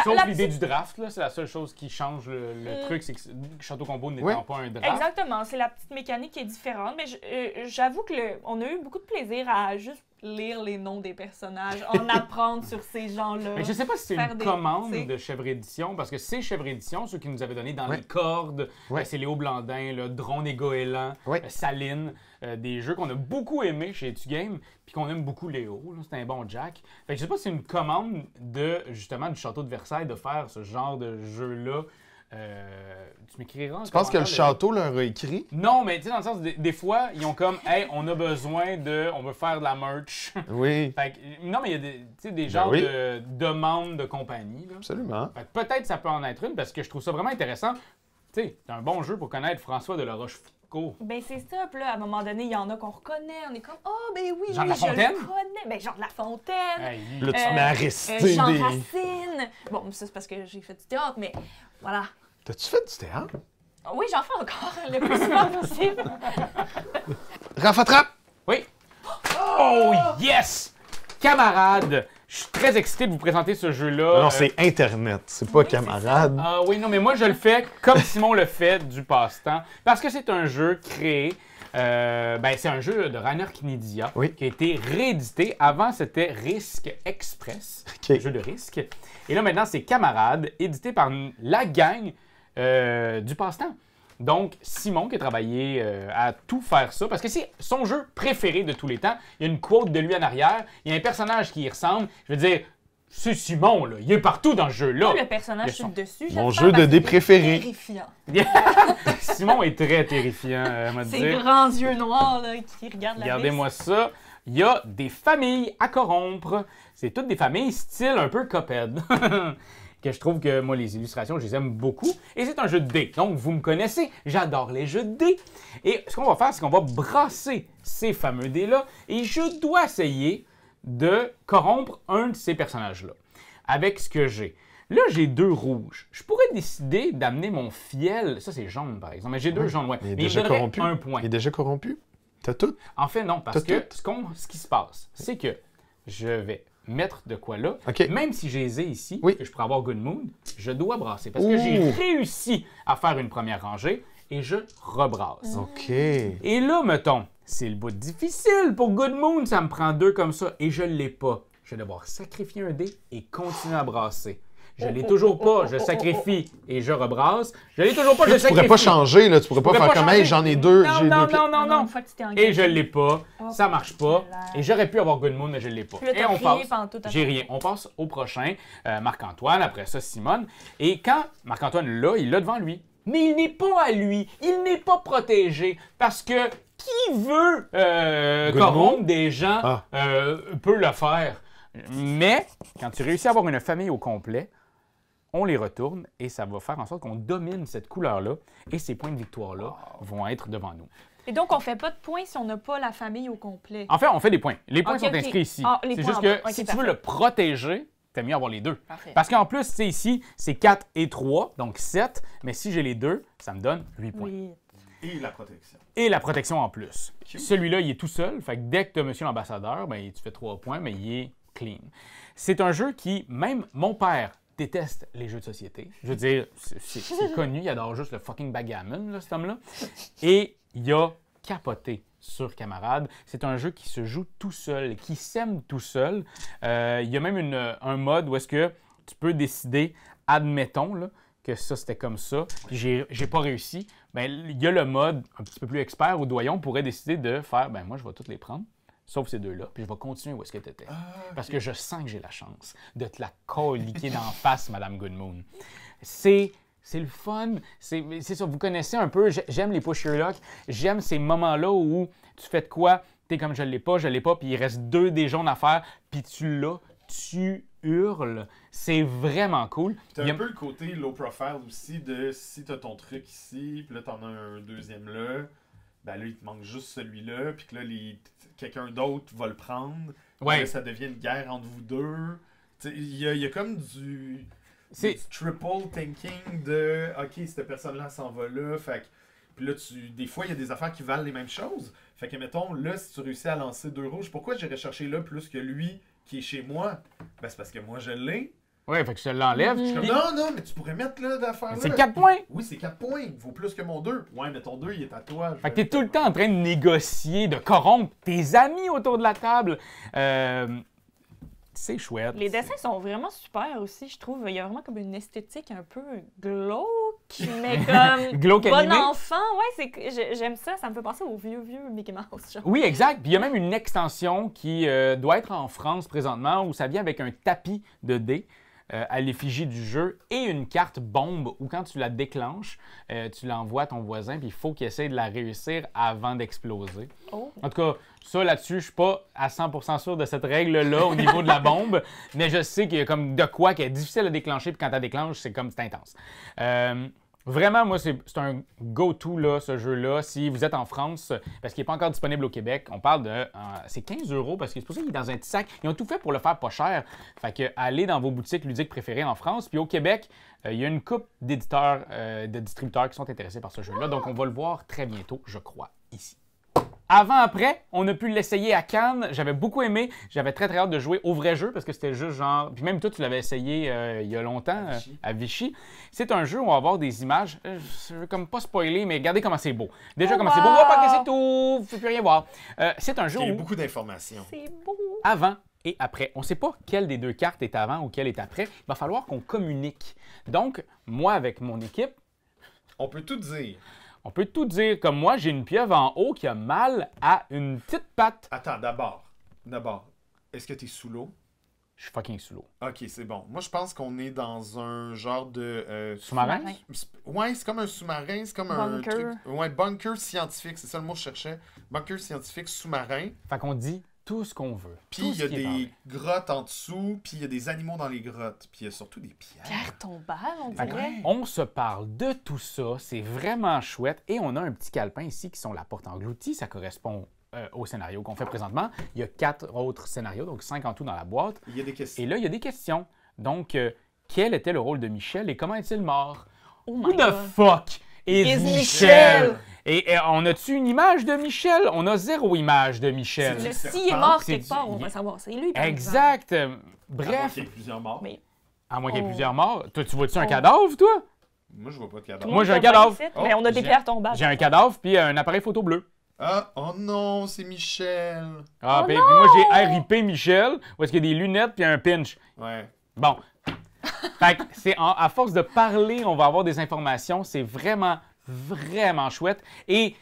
Sauf l'idée du draft, là, c'est la seule chose qui change le truc, c'est que Château Combo n'étant Oui. pas un draft. Exactement, c'est la petite mécanique qui est différente, mais j'avoue que on a eu beaucoup de plaisir à juste lire les noms des personnages, en apprendre sur ces gens-là. Mais je sais pas si c'est Faire une des- commande c'est- de Chèvre Édition, parce que c'est Chèvre Édition, ceux qui nous avaient donné dans Ouais. les cordes, Ouais. c'est Léo Blandin, là, Drone et Goéland, Ouais. Saline, des jeux qu'on a beaucoup aimés chez Etugame, puis qu'on aime beaucoup Léo, là, c'est un bon Jack. Fait que je sais pas si c'est une commande justement du Château de Versailles de faire ce genre de jeu-là. Tu m'écriras en Tu penses que le commentaire, château leur a écrit? Non, mais tu sais, dans le sens, des fois, ils ont comme, hey, on a besoin on veut faire de la merch. Oui, Fait que, non, mais il y a des Ben genres oui. de demandes de compagnie. Là. absolument. Fait que peut-être ça peut en être une parce que je trouve ça vraiment intéressant. Tu sais, c'est un bon jeu pour connaître François de la Rochefoucauld. Ben c'est ça, puis là, à un moment donné, il y en a qu'on reconnaît, on est comme « Oh, ben oui, Jean de oui, je Lafontaine? le connais! » Ben Jean de Lafontaine, Hey, Là, tu te mets à réciter Jean des... Racine. Bon, ça c'est parce que j'ai fait du théâtre, mais voilà. T'as-tu fait du théâtre? Oui, j'en fais encore le plus souvent possible. Rafa Trapp! Oui. Oh, yes! Camarade, je suis très excité de vous présenter ce jeu-là. Non, c'est Internet, c'est pas oui, c'est camarade. Ah oui, non, mais moi, je le fais comme Simon le fait du passe-temps. Parce que c'est un jeu créé... c'est un jeu de Rainer Knizia Oui. qui a été réédité. Avant, c'était Risk Express, Ok. jeu de risque. Et là, maintenant, c'est Camarade, édité par la gang du passe-temps. Donc, Simon qui a travaillé à tout faire ça, parce que c'est son jeu préféré de tous les temps. Il y a une quote de lui en arrière. Il y a un personnage qui y ressemble. Je veux dire, c'est Simon, là. Il est partout dans ce jeu-là. Moi, le personnage Le sur le son. dessus, Mon j'espère, jeu de parce dés qu'il est préféré. terrifiant. Simon est très terrifiant, à me Ces dire. grands yeux noirs là, qui regardent la Regardez-moi ça. il y a des familles à corrompre. C'est toutes des familles style un peu Cuphead. Que je trouve que moi, les illustrations, je les aime beaucoup. Et c'est un jeu de dés. Donc, vous me connaissez, j'adore les jeux de dés. Et ce qu'on va faire, c'est qu'on va brasser ces fameux dés-là. Et je dois essayer de corrompre un de ces personnages-là. Avec ce que j'ai. Là, j'ai 2 rouges. Je pourrais décider d'amener mon fiel. Ça, c'est jaune, par exemple. Mais j'ai 2 jaunes, ouais. Il est Mais déjà corrompu. 1 point. Il est déjà corrompu? T'as tout? En fait, non, parce T'as que ce qui se passe, c'est que je vais mettre de quoi là. OK. Même si j'ai les ai ici, Oui. que je pourrais avoir Good Mood, je dois brasser. Parce que j'ai réussi à faire une première rangée et je rebrasse. OK. Et là, mettons, c'est le bout difficile pour Good Moon, ça me prend 2 comme ça et je ne l'ai pas. Je vais devoir sacrifier un dé et continuer à brasser. Je l'ai toujours pas, je sacrifie et je rebrasse. Je l'ai toujours pas, je Tu sacrifie. pourrais pas changer, là. Tu pourrais pas pourrais faire pas comme, changer. hey, j'en ai 2. Non, j'ai non, 2 non, non, non. Une fois que tu t'es engagé. Et je l'ai pas, Oh, ça marche pas. là. Et j'aurais pu avoir Good Moon, mais je l'ai pas. Puis là, Et t'as on rien passe. pantoute à J'ai faire. rien. On passe au prochain. Marc-Antoine, après ça, Simone. Et quand Marc-Antoine l'a, il l'a devant lui. Mais il n'est pas à lui. Il n'est pas protégé. Parce que qui veut Good corrompre Moon? des gens Ah. peut le faire. Mais quand tu réussis à avoir une famille au complet, on les retourne et ça va faire en sorte qu'on domine cette couleur-là et ces points de victoire-là vont être devant nous. Et donc, on fait pas de points si on n'a pas la famille au complet. En fait, on fait des points. Les points Ok, sont ok. inscrits ici. Ah, les c'est points juste en que bas. Ok, si tu parfait. veux le protéger, t'as mieux avoir les 2. Parfait. Parce qu'en plus, tu sais, ici, c'est 4 et 3, donc 7. Mais si j'ai les 2, ça me donne 8 points. Oui. Et la protection. Et la protection en plus. Cute. Celui-là, il est tout seul. Fait que dès que tu as monsieur l'ambassadeur, ben, tu fais 3 points, mais il est clean. C'est un jeu qui, même mon père, déteste les jeux de société. Je veux dire, c'est connu, il adore juste le fucking backgammon, là, cet homme-là. Et il a capoté sur Camarade. C'est un jeu qui se joue tout seul, qui s'aime tout seul. Il y a même un mode où est-ce que tu peux décider, admettons, là, que ça, c'était comme ça, puis j'ai pas réussi. Ben, il y a le mode un petit peu plus expert où Doyon pourrait décider de faire, ben moi, je vais toutes les prendre. Sauf ces 2-là, puis je vais continuer où est-ce que tu étais. Parce que je sens que j'ai la chance de te la coliquer d'en face, Madame Goodmoon. C'est le fun. C'est ça, vous connaissez un peu, j'aime les push your luck. J'aime ces moments-là où tu fais de quoi, t'es comme je l'ai pas, puis il reste 2 des jaunes à faire, puis tu l'as, tu hurles. C'est vraiment cool. T'as Il y a- un peu le côté low profile aussi de si t'as ton truc ici, puis là t'en as un deuxième là, ben là il te manque juste celui-là, puis que là quelqu'un d'autre va le prendre. Ouais. Là, ça devient une guerre entre vous deux. Il y a comme du C'est- triple thinking de ok, cette personne-là s'en va là, fait que. Puis là, des fois, il y a des affaires qui valent les mêmes choses. Fait que, mettons, là, si tu réussis à lancer 2 rouges, pourquoi j'irais chercher là plus que lui qui est chez moi? Ben, c'est parce que moi, je l'ai. Ouais, fait que je te l'enlève. Je suis comme, Puis- non, mais tu pourrais mettre là d'affaires là. C'est 4 points. Oui, c'est 4 points. Il vaut plus que mon 2. Ouais, mais ton 2, il est à toi. Fait que t'es tout le temps en train de négocier, de corrompre tes amis autour de la table. C'est chouette. Les dessins sont vraiment super aussi, je trouve. Il y a vraiment comme une esthétique un peu glauque, mais comme Glauque bon animé. enfant. Ouais, j'aime ça. Ça me fait penser au vieux Mickey Mouse. Genre. Oui, exact. Puis il y a même une extension qui doit être en France présentement où ça vient avec un tapis de dés à l'effigie du jeu et une carte bombe où quand tu la déclenches, tu l'envoies à ton voisin puis il faut qu'il essaie de la réussir avant d'exploser. Oh. En tout cas, ça là-dessus, je suis pas à 100% sûr de cette règle-là au niveau de la bombe, mais je sais qu'il y a comme de quoi qui est difficile à déclencher puis quand tu la déclenches, c'est comme c'est intense. Vraiment, moi, c'est un go-to, là, ce jeu-là. Si vous êtes en France, parce qu'il n'est pas encore disponible au Québec, on parle de... c'est 15 € parce que c'est pour ça qu'il est dans un petit sac. Ils ont tout fait pour le faire pas cher. Fait que allez dans vos boutiques ludiques préférées en France. Puis au Québec, il y a une couple d'éditeurs, de distributeurs qui sont intéressés par ce jeu-là. Donc, on va le voir très bientôt, je crois, ici. Avant-après, on a pu l'essayer à Cannes. J'avais beaucoup aimé. J'avais très, très hâte de jouer au vrai jeu parce que c'était juste genre... Puis même toi, tu l'avais essayé il y a longtemps à Vichy. C'est un jeu où on va avoir des images. Je veux comme pas spoiler, mais regardez comment c'est beau. Déjà, Oh, comment c'est beau. wow! Hop, ok, c'est tout. Vous ne plus rien voir. C'est un jeu Il y a où, beaucoup d'informations. C'est beau. avant et après, on ne sait pas quelle des 2 cartes est avant ou quelle est après. Il va falloir qu'on communique. Donc, moi, avec mon équipe, On peut tout dire. on peut tout dire. Comme moi, j'ai une pieuvre en haut qui a mal à une petite patte. Attends, d'abord, est-ce que t'es sous l'eau? Je suis fucking sous l'eau. Ok, c'est bon. Moi, je pense qu'on est dans un genre de... Sous-marin? Ouais, c'est comme un sous-marin, c'est comme Bunker. un truc... Ouais, bunker scientifique, c'est ça le mot que je cherchais. Bunker scientifique sous-marin. Fait qu'on dit tout ce qu'on veut. Puis Tout il y a ce qui est en des ligne. grottes en dessous, puis il y a des animaux dans les grottes, puis il y a surtout des pierres. Pierre tombale, on Fait que dirait. on se parle de tout ça, c'est vraiment chouette. Et on a un petit calepin ici qui sont la porte engloutie, ça correspond au scénario qu'on fait présentement. Il y a 4 autres scénarios, donc 5 en tout dans la boîte. Il y a des questions. Et là, il y a des questions. Donc, quel était le rôle de Michel et comment est-il mort? Oh Who my the God. fuck is Is Michel? Michel? Et on a-tu une image de Michel? On a 0 image de Michel. C'est Le serpent, s'il est mort c'est quelque part, du- on va savoir. C'est lui, par exemple. Exact. À moins Bref, qu'il y ait plusieurs morts. Mais- à moins qu'il y ait Oh. plusieurs morts. Toi, tu vois-tu un Oh. cadavre, toi? Moi, je vois pas de Tout cadavre. le Moi, monde j'ai un peut voir cadavre. ici, Oh, mais on a des j'ai- pierres tombables. J'ai un cadavre puis un appareil photo bleu. Ah, oh non, c'est Michel. Ah, Oh puis non! moi, j'ai RIP Michel, où est-ce qu'il y a des lunettes puis un pinch. Ouais. Bon. Fait que c'est à force de parler, on va avoir des informations. C'est vraiment, vraiment chouette. Et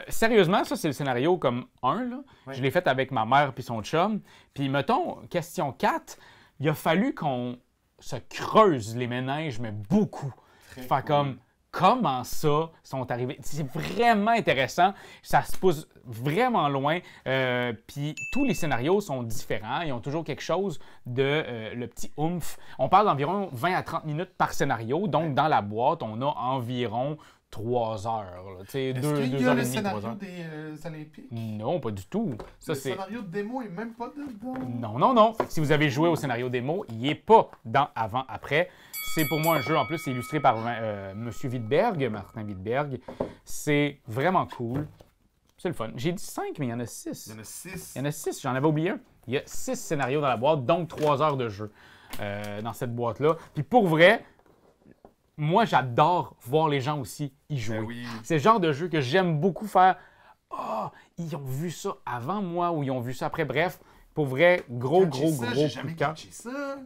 sérieusement, ça, c'est le scénario comme 1. Là. Ouais. Je l'ai fait avec ma mère puis son chum. Puis, mettons, question 4, il a fallu qu'on se creuse les méninges, mais beaucoup. Très Fait cool. comme, comment ça sont arrivés? C'est vraiment intéressant. Ça se pousse vraiment loin. Puis tous les scénarios sont différents. Ils ont toujours quelque chose de le petit oomph. On parle d'environ 20 à 30 minutes par scénario. Donc, dans la boîte, on a environ 3 heures. Là. Tu sais, Est-ce 2 qu'il y heures a et le demie, 3 scénario heures. des Olympiques? Non, pas du tout. Ça, Le c'est... scénario de démo est même pas dedans. Non, non, non. Si vous avez joué au scénario démo, il n'est pas dans avant-après. C'est pour moi un jeu, en plus, c'est illustré par M. Wittberg, Martin Wittberg. C'est vraiment cool. C'est le fun. J'ai dit 5, mais il y en a 6. Il y en a 6. Il y en a 6, j'en avais oublié un. Il y a 6 scénarios dans la boîte, donc 3 heures de jeu dans cette boîte-là. Puis pour vrai, moi, j'adore voir les gens aussi y jouer. Ben oui. C'est le genre de jeu que j'aime beaucoup faire. Ah, ils ont vu ça avant moi ou ils ont vu ça après. Bref, pour vrai, gros J'ai coup jamais de cœur. catché ça.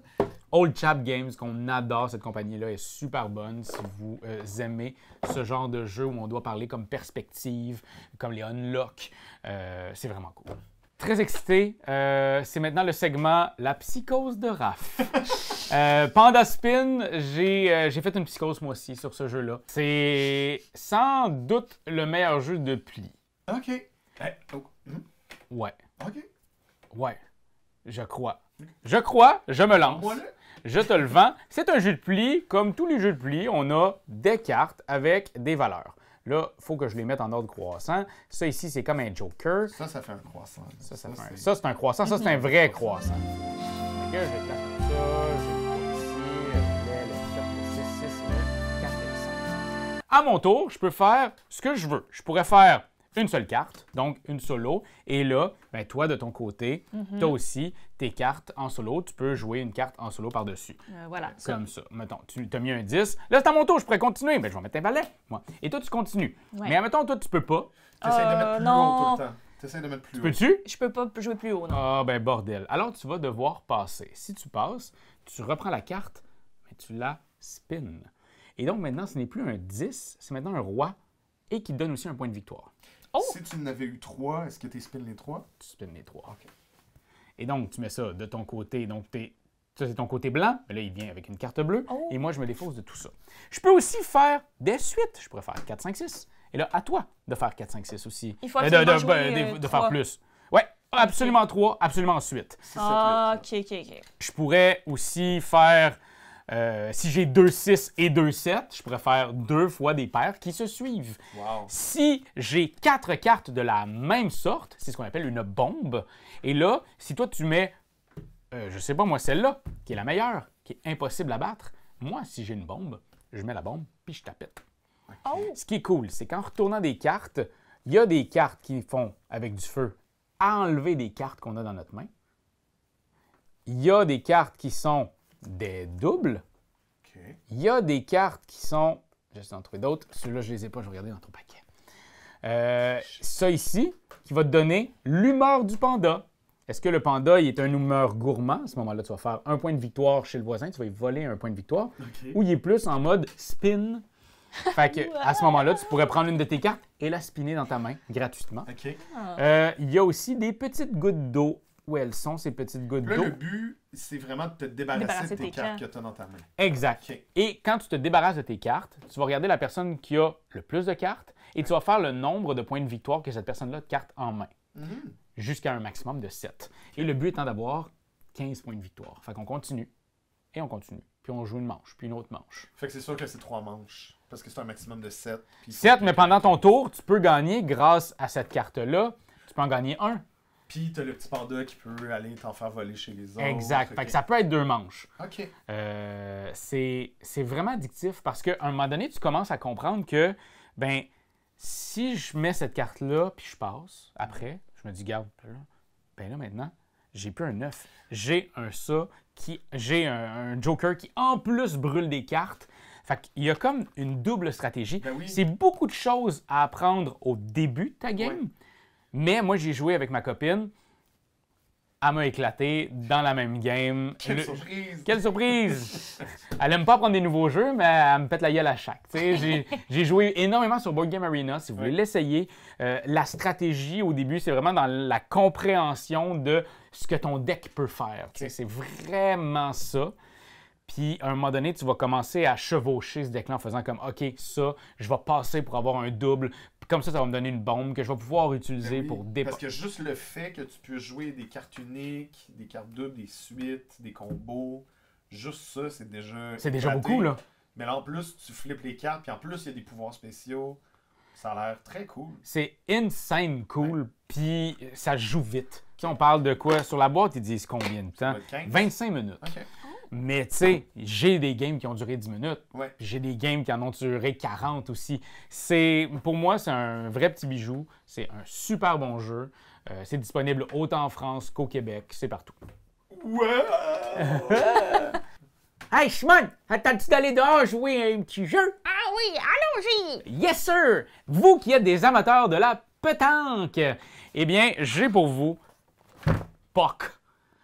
Old Chap Games, qu'on adore, cette compagnie-là est super bonne si vous aimez ce genre de jeu où on doit parler comme perspective, comme les unlock. C'est vraiment cool. Très excité. C'est maintenant le segment La psychose de Raph. Panda Spin, j'ai fait une psychose moi aussi sur ce jeu-là. C'est sans doute le meilleur jeu de pli. OK. Ouais, OK. ouais, je crois. Je me lance. Moi, là. Je te le vends. C'est un jeu de pli. Comme tous les jeux de pli, on a des cartes avec des valeurs. Là, il faut que je les mette en ordre croissant. Ça ici, c'est comme un joker. Ça fait un croissant. Ça, c'est un croissant. Ça, c'est un vrai croissant. Fait que je les place comme ça. Je les mets ici. Le 7, le 6, 6, le 4 et le 5. À mon tour, je peux faire ce que je veux. Je pourrais faire une seule carte, donc une solo. Et là, ben, toi, de ton côté, tu as aussi tes cartes en solo. Tu peux jouer une carte en solo par-dessus. Voilà. Ça. Comme ça. Mettons, tu as mis un 10. Là, c'est à mon tour, je pourrais continuer. Ben, je vais mettre un balai, moi. Et toi, tu continues. Ouais. Mais admettons, toi, tu peux pas. T'essayes de mettre plus non. haut tout le temps. T'essayes de mettre plus haut. Peux-tu? Je peux pas jouer plus haut, non. Ah, ben, bordel. Alors, tu vas devoir passer. Si tu passes, tu reprends la carte, mais tu la spins. Et donc, maintenant, ce n'est plus un 10, c'est maintenant un roi et qui te donne aussi un point de victoire. Oh! Si tu en avais eu 3, est-ce que tu spins les 3? Tu spins les 3. Et donc, tu mets ça de ton côté. Donc, ça, c'est ton côté blanc. Mais là, il vient avec une carte bleue. Oh. Et moi, je me défausse de tout ça. Je peux aussi faire des suites. Je pourrais faire 4, 5, 6. Et là, à toi de faire 4, 5, 6 aussi. Il faut absolument jouer, de faire 3. plus. Ouais, absolument 3, absolument 8. 6, 7, 8. Ah, ok. Je pourrais aussi faire, si j'ai 2, 6 et 2, 7, je pourrais faire 2 fois des paires qui se suivent. Wow. Si j'ai 4 cartes de la même sorte, c'est ce qu'on appelle une bombe. Et là, si toi tu mets, je sais pas moi, celle-là, qui est la meilleure, qui est impossible à battre, moi, si j'ai une bombe, je mets la bombe puis je tapette. Oh! Ce qui est cool, c'est qu'en retournant des cartes, il y a des cartes qui font, avec du feu, enlever des cartes qu'on a dans notre main. Il y a des cartes qui sont des doubles. OK. Il y a des cartes qui sont... J'essaie d'en trouver d'autres. Ceux-là, je les ai pas, je vais regarder dans ton paquet. Ça ici, qui va te donner l'humeur du panda. Est-ce que le panda, il est un humeur gourmand? À ce moment-là, tu vas faire un point de victoire chez le voisin, tu vas lui voler un point de victoire. OK. Ou il est plus en mode spin. Fait que, à ce moment-là, tu pourrais prendre une de tes cartes et la spinner dans ta main gratuitement. OK. Il y a aussi des petites gouttes d'eau. Où elles sont, ces petites gouttes Là, d'eau? le but, c'est vraiment de te débarrasser Débarrasser de tes tes cartes cartes. que tu as dans ta main. Exact. OK. Et quand tu te débarrasses de tes cartes, tu vas regarder la personne qui a le plus de cartes et tu vas faire le nombre de points de victoire que cette personne-là a de cartes en main. Mhm. jusqu'à un maximum de 7. Et le but étant d'avoir 15 points de victoire. Fait qu'on continue, et on continue. Puis on joue une manche, puis une autre manche. Fait que c'est sûr que c'est 3 manches. Parce que c'est un maximum de 7. 7, mais pendant ton tour, tu peux gagner grâce à cette carte-là. Tu peux en gagner un. Puis t'as le petit panda qui peut aller t'en faire voler chez les autres. Exact. Fait que ça peut être 2 manches. OK. C'est vraiment addictif parce qu'à un moment donné, tu commences à comprendre que, ben, si je mets cette carte-là, puis je passe, après, je me dis, garde, ben là, maintenant, j'ai plus un 9. J'ai un ça, j'ai un joker qui, en plus, brûle des cartes. Fait qu'il y a comme une double stratégie. Ben oui. C'est beaucoup de choses à apprendre au début de ta game. Ouais. Mais moi, j'ai joué avec ma copine. Elle m'a éclaté dans la même game. Quelle surprise! Quelle surprise! Elle aime pas prendre des nouveaux jeux, mais elle me pète la gueule à chaque. J'ai joué énormément sur Board Game Arena. Si vous voulez l'essayer, la stratégie au début, c'est vraiment dans la compréhension de ce que ton deck peut faire. C'est vraiment ça. Puis, à un moment donné, tu vas commencer à chevaucher ce deck-là en faisant comme, OK, ça, je vais passer pour avoir un double. Comme ça va me donner une bombe que je vais pouvoir utiliser Ben oui, pour dépasser. Parce que juste le fait que tu peux jouer des cartes uniques, des cartes doubles, des suites, des combos, juste ça, c'est déjà... C'est déjà éclaté. beaucoup, là. Mais là, en plus, tu flippes les cartes, puis en plus, il y a des pouvoirs spéciaux. Ça a l'air très cool. C'est insane cool, puis ça joue vite. Tu sais, on parle de quoi? Sur la boîte, ils disent combien de temps? doit être 15. 25 minutes. OK. Mais tu sais, j'ai des games qui ont duré 10 minutes. Ouais. Puis j'ai des games qui en ont duré 40 aussi. Pour moi, c'est un vrai petit bijou. C'est un super bon jeu. C'est disponible autant en France qu'au Québec. C'est partout. Ouais! Hey, Shimon! Attends-tu d'aller dehors jouer à un petit jeu? Ah oui, allons-y! Yes, sir! Vous qui êtes des amateurs de la pétanque, eh bien, j'ai pour vous POC.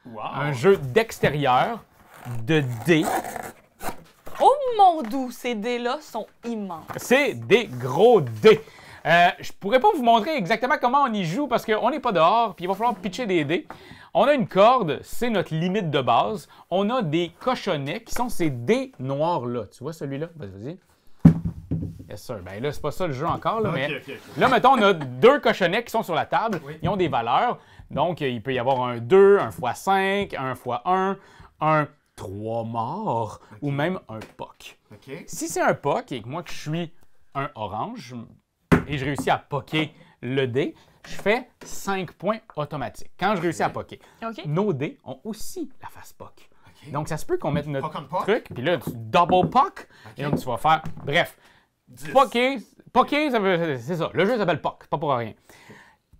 Wow! Un jeu d'extérieur, de dés. Oh mon doux, ces dés-là sont immenses. C'est des gros dés. Je pourrais pas vous montrer exactement comment on y joue parce qu'on n'est pas dehors, puis il va falloir pitcher des dés. On a une corde, c'est notre limite de base. On a des cochonnets qui sont ces dés noirs-là. Tu vois celui-là? Vas-y. Yes, sir. Ben là, c'est pas ça le jeu encore, là, mais OK. là, mettons, on a 2 cochonnets qui sont sur la table. Oui. Ils ont des valeurs. Donc, il peut y avoir un 2, un x5, un x1, un 3 morts ou même un POC. OK. Si c'est un POC et que moi que je suis un orange et je réussis à poker le dé, je fais 5 points automatiques. Quand je réussis à poker. OK? Nos dés ont aussi la face POC. OK. Donc, ça se peut qu'on mette notre Poc on poc? truc, puis là, tu double POC, et donc tu vas faire... Bref, 10. poker, c'est ça. Le jeu s'appelle POC, pas pour rien.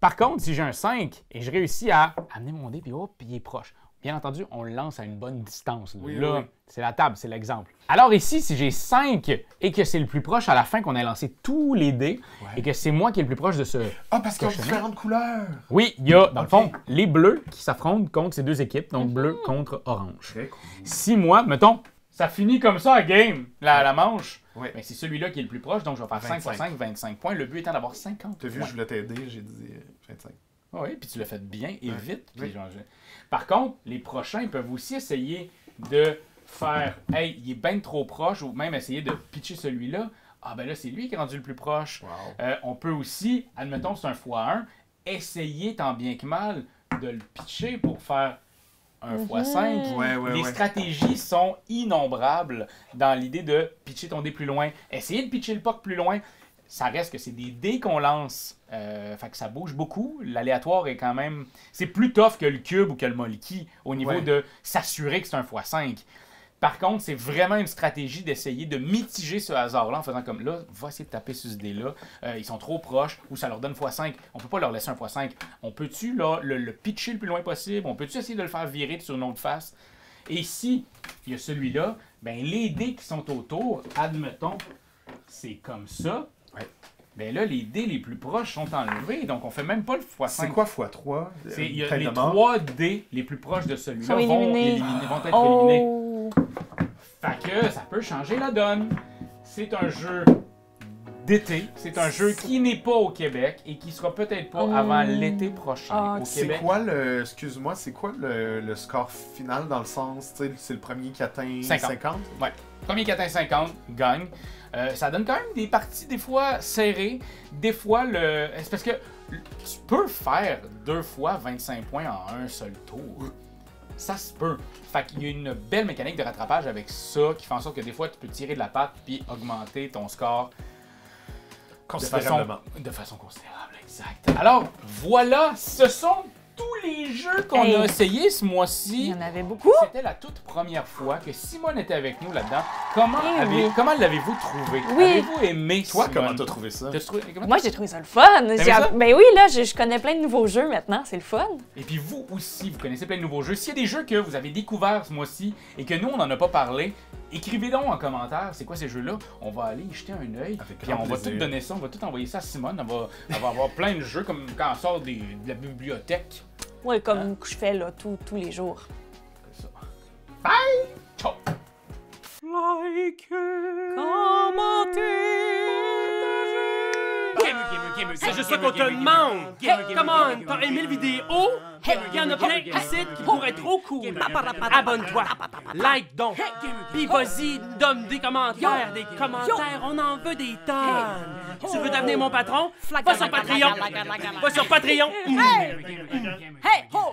Par contre, si j'ai un 5 et je réussis à amener mon dé, puis hop, puis il est proche. Bien entendu, on le lance à une bonne distance. Là, Oui, Là, oui. c'est la table, c'est l'exemple. Alors ici, si j'ai 5 et que c'est le plus proche à la fin qu'on a lancé tous les dés et que c'est moi qui est le plus proche de ce... Ah, parce qu'ils ont cochonnet. différentes couleurs! Oui, il y a, dans le Ok. fond, les bleus qui s'affrontent contre ces deux équipes, donc bleu contre orange. Très cool. Si moi, mettons, ça finit comme ça à game, la manche, Ouais. ben, c'est celui-là qui est le plus proche, donc je vais faire 5 x 5, 25 points. Le but étant d'avoir 50 T'as vu, points. je voulais t'aider, j'ai dit 25. Oui, puis tu l'as fait bien et Ouais. vite. Puis Oui. genre, Par contre, les prochains peuvent aussi essayer de faire « Hey, il est bien trop proche » ou même essayer de pitcher celui-là. Ah ben là, c'est lui qui est rendu le plus proche. Wow. On peut aussi, admettons c'est un x1, essayer tant bien que mal de le pitcher pour faire un x5. Ouais, Les ouais. stratégies sont innombrables dans l'idée de pitcher ton dé plus loin. Essayer de pitcher le puck plus loin, ça reste que c'est des dés qu'on lance. Fait que ça bouge beaucoup. L'aléatoire est quand même... C'est plus tough que le cube ou que le molki au niveau Ouais. de s'assurer que c'est un x5. Par contre, c'est vraiment une stratégie d'essayer de mitiger ce hasard-là en faisant comme là, va essayer de taper sur ce dé-là. Ils sont trop proches ou ça leur donne x5. On peut pas leur laisser un x5. On peut-tu là, le pitcher le plus loin possible? On peut-tu essayer de le faire virer sur une autre face? Et si il y a celui-là, ben les dés qui sont autour, admettons, c'est comme ça. Ouais. Ben là, les dés les plus proches sont enlevés, donc on fait même pas le x5. C'est quoi x3? Il y a Tête les de mort? 3 dés les plus proches de celui-là Sont vont éliminés. vont être éliminés. Oh! Fait que ça peut changer la donne. C'est un jeu d'été. C'est un jeu qui n'est pas au Québec et qui sera peut-être pas avant l'été prochain au C'est Québec. quoi le. Excuse-moi, c'est quoi le score final dans le sens. Tu sais, c'est le premier qui atteint 50? Ouais. Premier qui atteint 50 gagne. Ça donne quand même des parties des fois serrées. Des fois, c'est parce que tu peux faire 2 fois 25 points en un seul tour. Ça se peut. Fait qu'il y a une belle mécanique de rattrapage avec ça qui fait en sorte que des fois, tu peux tirer de la patte puis augmenter ton score Considérablement. de façon considérable, exact. Alors, voilà, ce sont tous les jeux qu'on a essayés ce Il mois-ci. y en avait beaucoup. C'était la toute première fois que Simone était avec nous là-dedans. Comment l'avez-vous trouvé? Oui. Avez-vous aimé, Toi, Simone? comment t'as trouvé ça? Moi, j'ai trouvé ça le fun. ça? Ben oui, là, je connais plein de nouveaux jeux maintenant. C'est le fun. Et puis vous aussi, vous connaissez plein de nouveaux jeux. S'il y a des jeux que vous avez découverts ce mois-ci et que nous, on n'en a pas parlé, écrivez donc en commentaire c'est quoi ces jeux-là. On va aller y jeter un œil. Avec Puis grand on va plaisir. tout donner ça, on va tout envoyer ça à Simone. Elle va avoir plein de jeux comme quand elle sort de la bibliothèque. Oui, comme je fais là tous les jours. C'est ça. Bye! Ciao! C'est juste ça qu'on te demande! Hey, come on! T'as aimé le vidéo? Hey, y'en a plein ici qui pourraient être trop cool! Abonne-toi! Like donc! Puis vas-y, donne des commentaires! Des commentaires, on en veut des tonnes! Tu veux devenir mon patron? Va sur Patreon! Va sur Patreon! Hey, ho!